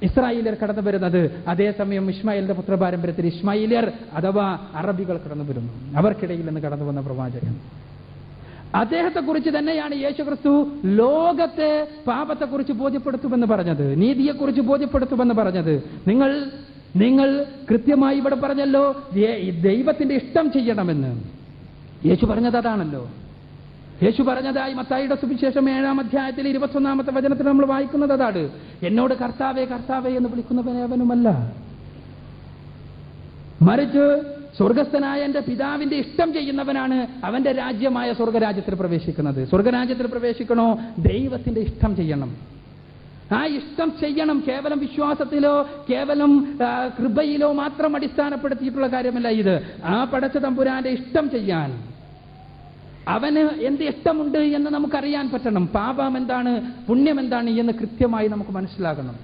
ഇസ്രായേലിയർ കടന്നു വരുന്നത്. അതേസമയം ഇസ്മായേലിന്റെ പുത്രപാരമ്പര്യത്തിൽ ഇസ്മായേലിയർ അഥവാ അറബികൾ കടന്നു വരുന്നു. അവർക്കിടയിൽ നിന്ന് കടന്നു വന്ന പ്രവാചകൻ. അദ്ദേഹത്തെക്കുറിച്ച് തന്നെയാണ് യേശുക്രിസ്തു ലോകത്തെ പാപത്തെക്കുറിച്ച് ബോധ്യപ്പെടുത്തുമെന്ന് പറഞ്ഞത്, നീതിയെക്കുറിച്ച് ബോധ്യപ്പെടുത്തുമെന്ന് പറഞ്ഞത്. നിങ്ങൾ കൃത്യമായി ഇവിടെ പറഞ്ഞല്ലോ, ദൈവത്തിന്റെ ഇഷ്ടം ചെയ്യണമെന്ന്. യേശു പറഞ്ഞത് അതാണല്ലോ. യേശു പറഞ്ഞതായി മത്തായിയുടെ സുവിശേഷം 7-ാം അധ്യായത്തിൽ 21-ാമത്തെ വചനത്തിൽ നമ്മൾ വായിക്കുന്നത് അതാണ്. എന്നോട് കർത്താവേ കർത്താവേ എന്ന് വിളിക്കുന്നവനവനുമല്ല, മറിച്ച് സ്വർഗസ്ഥനായ എന്റെ പിതാവിന്റെ ഇഷ്ടം ചെയ്യുന്നവനാണ് അവന്റെ രാജ്യമായ സ്വർഗരാജ്യത്തിൽ പ്രവേശിക്കുന്നത്. സ്വർഗരാജ്യത്തിൽ പ്രവേശിക്കണോ? ദൈവത്തിന്റെ ഇഷ്ടം ചെയ്യണം. ആ ഇഷ്ടം ചെയ്യണം. കേവലം വിശ്വാസത്തിലോ കേവലം കൃപയിലോ മാത്രം അടിസ്ഥാനപ്പെടുത്തിയിട്ടുള്ള കാര്യമല്ല ഇത്. ആ പടച്ച തമ്പുരാന്റെ ഇഷ്ടം ചെയ്യാൻ അവന് എന്ത് ഇഷ്ടമുണ്ട് എന്ന് നമുക്കറിയാൻ പറ്റണം. പാപം എന്താണ്, പുണ്യം എന്താണ് എന്ന് കൃത്യമായി നമുക്ക് മനസ്സിലാകണം.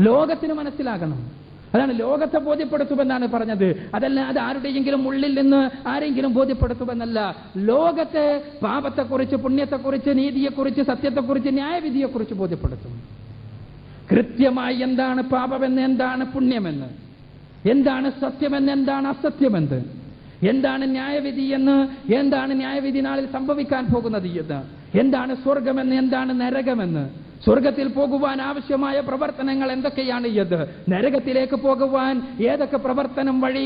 ലോകത്തിന് മനസ്സിലാകണം. അതാണ് ലോകത്തെ ബോധ്യപ്പെടുത്തുമെന്നാണ് പറഞ്ഞത്. അതല്ല അത് ആരുടെയെങ്കിലും ഉള്ളിൽ നിന്ന് ആരെങ്കിലും ബോധ്യപ്പെടുത്തുമെന്നല്ല. ലോകത്തെ പാപത്തെക്കുറിച്ച്, പുണ്യത്തെക്കുറിച്ച്, നീതിയെക്കുറിച്ച്, സത്യത്തെക്കുറിച്ച്, ന്യായവിധിയെക്കുറിച്ച് ബോധ്യപ്പെടുത്തും. കൃത്യമായി എന്താണ് പാപമെന്ന്, എന്താണ് പുണ്യമെന്ന്, എന്താണ് സത്യമെന്ന്, എന്താണ് അസത്യമെന്ന്, എന്താണ് ന്യായവിധി എന്ന്, എന്താണ് ന്യായവിധി നാളിൽ സംഭവിക്കാൻ പോകുന്നത് എന്ന്, എന്താണ് സ്വർഗമെന്ന്, എന്താണ് നരകമെന്ന്, സ്വർഗത്തിൽ പോകുവാൻ ആവശ്യമായ പ്രവർത്തനങ്ങൾ എന്തൊക്കെയാണ് ഇത്, നരകത്തിലേക്ക് പോകുവാൻ ഏതൊക്കെ പ്രവർത്തനം വഴി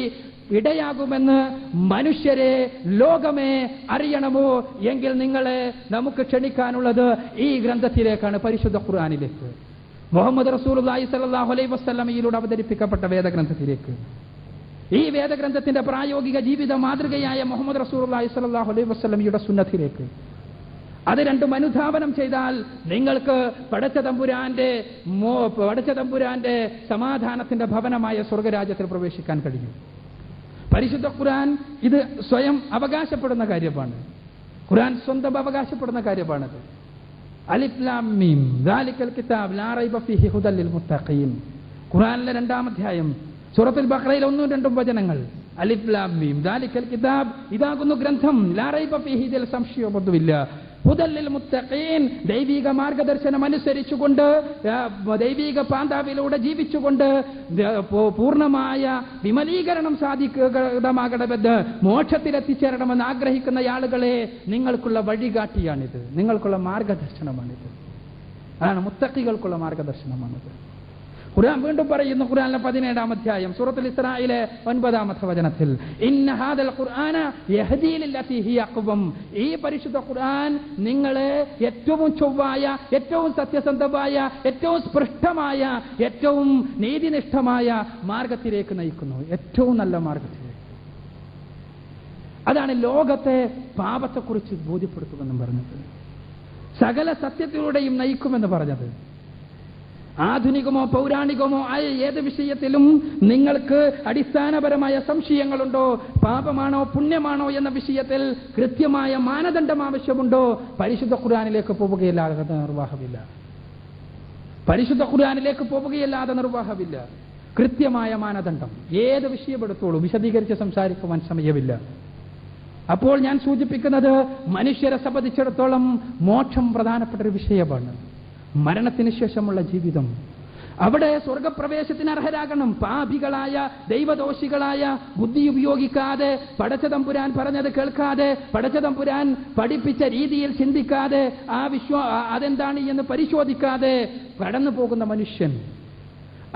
ഇടയാകുമെന്ന് മനുഷ്യരെ, ലോകമേ അറിയണമോ എങ്കിൽ നിങ്ങളെ നമുക്ക് ക്ഷണിക്കാനുള്ളത് ഈ ഗ്രന്ഥത്തിലേക്കാണ്, പരിശുദ്ധ ഖുർആനിലേക്ക്, മുഹമ്മദ് റസൂലുള്ളാഹി സ്വല്ലല്ലാഹു അലൈഹി വസല്ലമയിലൂടെ അവതരിപ്പിക്കപ്പെട്ട വേദഗ്രന്ഥത്തിലേക്ക്. ഈ വേദഗ്രന്ഥത്തിന്റെ പ്രായോഗിക ജീവിത മാതൃകയായ മുഹമ്മദ് റസൂലുള്ളാഹി സ്വല്ലല്ലാഹു അലൈഹി വസല്ലമയുടെ സുന്നത്തിലേക്ക്. അത് രണ്ടും അനുധാവനം ചെയ്താൽ നിങ്ങൾക്ക് പടച്ച തമ്പുരാന്റെ സമാധാനത്തിന്റെ ഭവനമായ സ്വർഗരാജ്യത്തിൽ പ്രവേശിക്കാൻ കഴിയും. പരിശുദ്ധ ഖുർആൻ ഇത് സ്വയം അവകാശപ്പെടുന്ന കാര്യമാണ്. ഖുർആൻ സ്വന്തം അവകാശപ്പെടുന്ന കാര്യമാണത്. അലിഫ് ലാം മീം ദാലിക്കൽ കിതാബ് ലാ റൈബ ഫീഹി ഹുദൽ ലിൽ മുത്തഖീൻ. ഖുർആനിലെ 2-ാം അധ്യായം സൂറത്തുൽ ബഖറയിൽ 1-2 വചനങ്ങൾ. അലിഫ് ലാം മീം ദാലിക്കൽ കിതാബ്, ഇതാകുന്നു ഗ്രന്ഥം, ലാ റൈബ ഫീഹി, ഇതിൽ സംശയമൊന്നുമില്ല, ഹുദൽ ലിൽ മുത്തഖീൻ, ദൈവിക മാർഗദർശനം അനുസരിച്ചുകൊണ്ട്, ദൈവിക പാന്താവിലൂടെ ജീവിച്ചുകൊണ്ട് പൂർണ്ണമായ വിമലീകരണം സാധിക്കണമെന്ന്, മോക്ഷത്തിലെത്തിച്ചേരണമെന്ന് ആഗ്രഹിക്കുന്ന ആളുകളെ നിങ്ങൾക്കുള്ള വഴികാട്ടിയാണിത്, നിങ്ങൾക്കുള്ള മാർഗദർശനമാണിത്. അതാണ് മുത്തഖികൾക്കുള്ള മാർഗദർശനമാണിത്. ഖുർആൻ വീണ്ടും പറയുന്നു, ഖുർആനിലെ 17-ാം അധ്യായം സൂറത്തുൽ ഇസ്രായിലെ 9-ാമത്തെ വചനത്തിൽ, ഇന്ന ഹാദൽ ഖുർആന യഹ്ദീ ലില്ലതി ഹിയ അഖ്വം, ഈ പരിശുദ്ധ ഖുർആൻ നിങ്ങളെ ഏറ്റവും ചൊവ്വായ, ഏറ്റവും സത്യസന്ധമായ, ഏറ്റവും സ്പഷ്ടമായ, ഏറ്റവും നീതിനിഷ്ഠമായ മാർഗത്തിലേക്ക് നയിക്കുന്നു, ഏറ്റവും നല്ല മാർഗത്തിലേക്ക്. അതാണ് ലോകത്തെ പാപത്തെക്കുറിച്ച് ബോധ്യപ്പെടുത്തുമെന്നും പറഞ്ഞത്, സകല സത്യത്തിലൂടെയും നയിക്കുമെന്ന് പറഞ്ഞത്. ആധുനികമോ പൗരാണികമോ ആയ ഏത് വിഷയത്തിലും നിങ്ങൾക്ക് അടിസ്ഥാനപരമായ സംശയങ്ങളുണ്ടോ, പാപമാണോ പുണ്യമാണോ എന്ന വിഷയത്തിൽ കൃത്യമായ മാനദണ്ഡം ആവശ്യമുണ്ടോ, പരിശുദ്ധ ഖുർആനിലേക്ക് പോവുകയല്ലാതെ നിർവാഹമില്ല. പരിശുദ്ധ ഖുർആനിലേക്ക് പോവുകയല്ലാതെ നിർവാഹമില്ല. കൃത്യമായ മാനദണ്ഡം. ഏത് വിഷയമെടുത്തോളൂ, വിശദീകരിച്ച് സംസാരിക്കുവാൻ സമയമില്ല. അപ്പോൾ ഞാൻ സൂചിപ്പിക്കുന്നത് മനുഷ്യരെ സംബന്ധിച്ചിടത്തോളം മോക്ഷം പ്രധാനപ്പെട്ട ഒരു വിഷയമാണ്. മരണത്തിന് ശേഷമുള്ള ജീവിതം, അവിടെ സ്വർഗപ്രവേശത്തിന് അർഹരാകണം. പാപികളായ ദൈവദോഷികളായ, ബുദ്ധി ഉപയോഗിക്കാതെ, പടച്ചതമ്പുരാൻ പറഞ്ഞത് കേൾക്കാതെ, പടച്ചതമ്പുരാൻ പഠിപ്പിച്ച രീതിയിൽ ചിന്തിക്കാതെ, അതെന്താണ് എന്ന് പരിശോധിക്കാതെ കടന്നു പോകുന്ന മനുഷ്യൻ,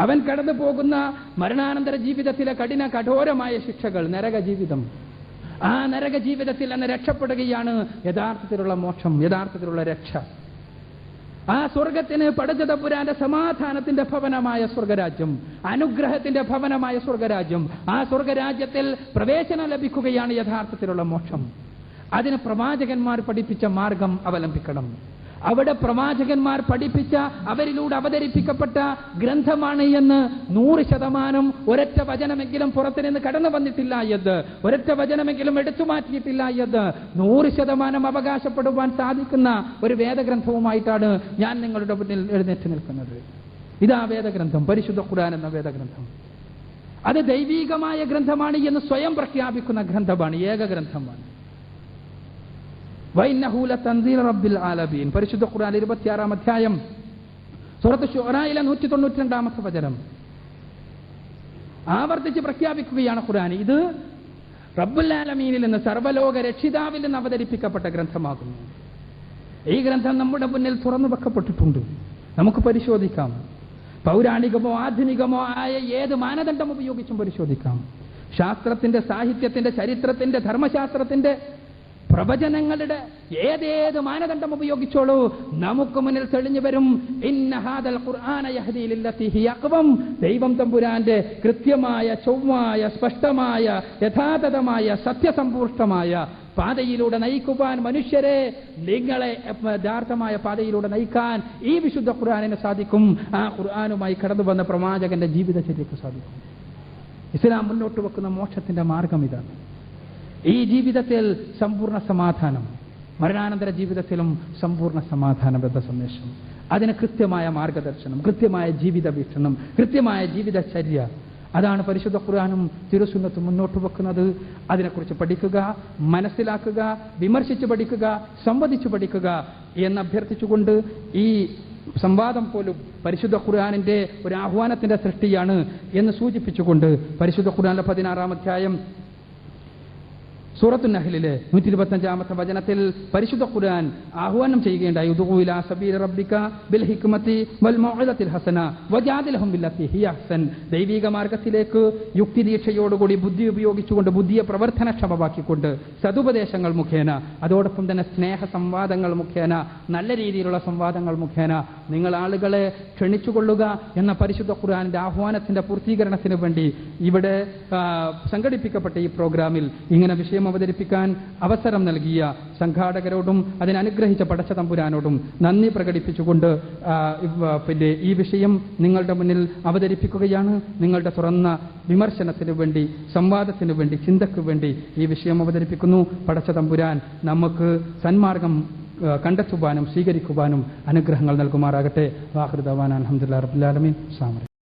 അവൻ കടന്നു പോകുന്ന മരണാനന്തര ജീവിതത്തിലെ കഠോരമായ ശിക്ഷകൾ, നരക ജീവിതം, ആ നരക ജീവിതത്തിൽ നിന്ന് രക്ഷപ്പെടുകയാണ് യഥാർത്ഥത്തിലുള്ള മോക്ഷം, യഥാർത്ഥത്തിലുള്ള രക്ഷ. ആ സ്വർഗത്തിന് പടച്ചതമ്പുരാന്റെ സമാധാനത്തിന്റെ ഭവനമായ സ്വർഗരാജ്യം, അനുഗ്രഹത്തിന്റെ ഭവനമായ സ്വർഗരാജ്യം, ആ സ്വർഗരാജ്യത്തിൽ പ്രവേശനം ലഭിക്കുകയാണ് യഥാർത്ഥത്തിലുള്ള മോക്ഷം. അതിന് പ്രവാചകന്മാർ പഠിപ്പിച്ച മാർഗം അവലംബിക്കണം. അവിടെ പ്രവാചകന്മാർ പഠിപ്പിച്ച, അവരിലൂടെ അവതരിപ്പിക്കപ്പെട്ട ഗ്രന്ഥമാണ് എന്ന് 100% ഒരൊറ്റ വചനമെങ്കിലും പുറത്തുനിന്ന് കടന്നു വന്നിട്ടില്ല എന്ന്, ഒരൊറ്റ വചനമെങ്കിലും എടുത്തു മാറ്റിയിട്ടില്ല എന്ന് 100% അവകാശപ്പെടുവാൻ സാധിക്കുന്ന ഒരു വേദഗ്രന്ഥവുമായിട്ടാണ് ഞാൻ നിങ്ങളുടെ മുന്നിൽ എഴുന്നേറ്റ് നിൽക്കുന്നത്. ഇതാ വേദഗ്രന്ഥം, പരിശുദ്ധ ഖുർആൻ എന്ന വേദഗ്രന്ഥം. അത് ദൈവീകമായ ഗ്രന്ഥമാണ് എന്ന് സ്വയം പ്രഖ്യാപിക്കുന്ന ഗ്രന്ഥമാണ്, ഏക ഗ്രന്ഥമാണ്. വഇന്നഹു ലതൻസീൽ റബ്ബിൽ ആലമീൻ, പരിശുദ്ധ ഖുർആൻ 26-ാം അധ്യായം സൂറത്ത് ശുഅറയിലെ 192-ാമത്തെ വചനം ആവർത്തിച്ച് പ്രഖ്യാപിക്കുകയാണ് ഖുർആൻ. ഇത് റബ്ബുൽ ആലമീനിൽ നിന്ന്, സർവ്വലോക രക്ഷിതാവിൽ നിന്ന് അവതരിപ്പിക്കപ്പെട്ട ഗ്രന്ഥമാകുന്നു. ഈ ഗ്രന്ഥം നമ്മുടെ മുന്നിൽ തുറന്നു വെക്കപ്പെട്ടിട്ടുണ്ട്, നമുക്ക് പരിശോധിക്കാം. പൗരാണികമോ ആധുനികമോ ആയ ഏത് മാനദണ്ഡം ഉപയോഗിച്ചും പരിശോധിക്കാം. ശാസ്ത്രത്തിന്റെ, സാഹിത്യത്തിന്റെ, ചരിത്രത്തിന്റെ, ധർമ്മശാസ്ത്രത്തിന്റെ, പ്രവചനങ്ങളുടെ ഏതേത് മാനദണ്ഡം ഉപയോഗിച്ചോളൂ, നമുക്ക് മുന്നിൽ തെളിഞ്ഞു വരും. ഇന്ന ഹാദൽ ഖുർആന യഹ്ദീ ലില്ലത്തി ഹിയ അഖ്വം, ദൈവം തമ്പുരാന്റെ കൃത്യമായ, ചൊവ്വായ, സ്പഷ്ടമായ, യഥാതഥമായ, സത്യസമ്പൂഷ്ടമായ പാതയിലൂടെ നയിക്കുവാൻ, മനുഷ്യരെ നിങ്ങളെ യഥാർത്ഥമായ പാതയിലൂടെ നയിക്കാൻ ഈ വിശുദ്ധ ഖുർആനിന് സാധിക്കും. ആ ഖുർആനുമായി കടന്നു വന്ന പ്രവാചകന്റെ ജീവിതചര്യക്ക് സാധിക്കും. ഇസ്ലാം മുന്നോട്ട് വെക്കുന്ന മോക്ഷത്തിന്റെ മാർഗം ഇതാണ്. ഈ ജീവിതത്തിൽ സമ്പൂർണ്ണ സമാധാനം, മരണാനന്തര ജീവിതത്തിലും സമ്പൂർണ്ണ സമാധാനബദ്ധ സന്ദേശം, അതിന് കൃത്യമായ മാർഗദർശനം, കൃത്യമായ ജീവിത വീക്ഷണം, കൃത്യമായ ജീവിതചര്യ, അതാണ് പരിശുദ്ധ ഖുർആനും തിരുസുന്നത്തും മുന്നോട്ട് വെക്കുന്നത്. അതിനെക്കുറിച്ച് പഠിക്കുക, മനസ്സിലാക്കുക, വിമർശിച്ച് പഠിക്കുക, സംവദിച്ചു പഠിക്കുക എന്ന് അഭ്യർത്ഥിച്ചുകൊണ്ട്, ഈ സംവാദം പോലും പരിശുദ്ധ ഖുർആനിന്റെ ഒരു ആഹ്വാനത്തിന്റെ സൃഷ്ടിയാണ് എന്ന് സൂചിപ്പിച്ചുകൊണ്ട്, പരിശുദ്ധ ഖുർആനിലെ 16-ാം അധ്യായം സൂറത്തുൻ നഹ്ലിലെ 125-ാമത്തെ വചനത്തിൽ പരിശുദ്ധ ഖുർആൻ ആഹ്വാനം ചെയ്യുകയുണ്ടായി. ഉദഉ ഇലാ സബീലി റബ്ബിക ബിൽ ഹിക്മതി വൽ മൗഇദത്തിൽ ഹസന വജാദിൽഹും ബില്ലത്തി ഹിയ അഹ്സൻ, ദൈവിക മാർഗത്തിലേക്ക് യുക്തിദീക്ഷയോടുകൂടി, ബുദ്ധി ഉപയോഗിച്ചുകൊണ്ട്, ബുദ്ധിയെ പ്രവർത്തനക്ഷമമാക്കിക്കൊണ്ട്, സതുപദേശങ്ങൾ മുഖേന, അതോടൊപ്പം തന്നെ സ്നേഹ സംവാദങ്ങൾ മുഖേന, നല്ല രീതിയിലുള്ള സംവാദങ്ങൾ മുഖേന നിങ്ങൾ ആളുകളെ ക്ഷണിച്ചുകൊള്ളുക എന്ന പരിശുദ്ധ ഖുർആനിന്റെ ആഹ്വാനത്തിന്റെ പൂർത്തീകരണത്തിന് വേണ്ടി ഇവിടെ സംഘടിപ്പിക്കപ്പെട്ട ഈ പ്രോഗ്രാമിൽ ഇങ്ങനെ വിഷയം അവതരിപ്പിക്കാൻ അവസരം നൽകിയ സംഘാടകരോടും അതിനനുഗ്രഹിച്ച പടച്ചതമ്പുരാനോടും നന്ദി പ്രകടിപ്പിച്ചുകൊണ്ട് പിന്നെ ഈ വിഷയം നിങ്ങളുടെ മുന്നിൽ അവതരിപ്പിക്കുകയാണ്. നിങ്ങളുടെ തുറന്ന വിമർശനത്തിന് വേണ്ടി, സംവാദത്തിന് വേണ്ടി, ചിന്തയ്ക്ക് വേണ്ടി ഈ വിഷയം അവതരിപ്പിക്കുന്നു. പടച്ചതമ്പുരാൻ നമുക്ക് സന്മാർഗം കണ്ടെത്തുവാനും സ്വീകരിക്കുവാനും അനുഗ്രഹങ്ങൾ നൽകുമാറാകട്ടെ. വാഖിറു ദഅ്വാനാ അൽഹംദുലില്ലാഹി റബ്ബിൽ ആലമീൻ.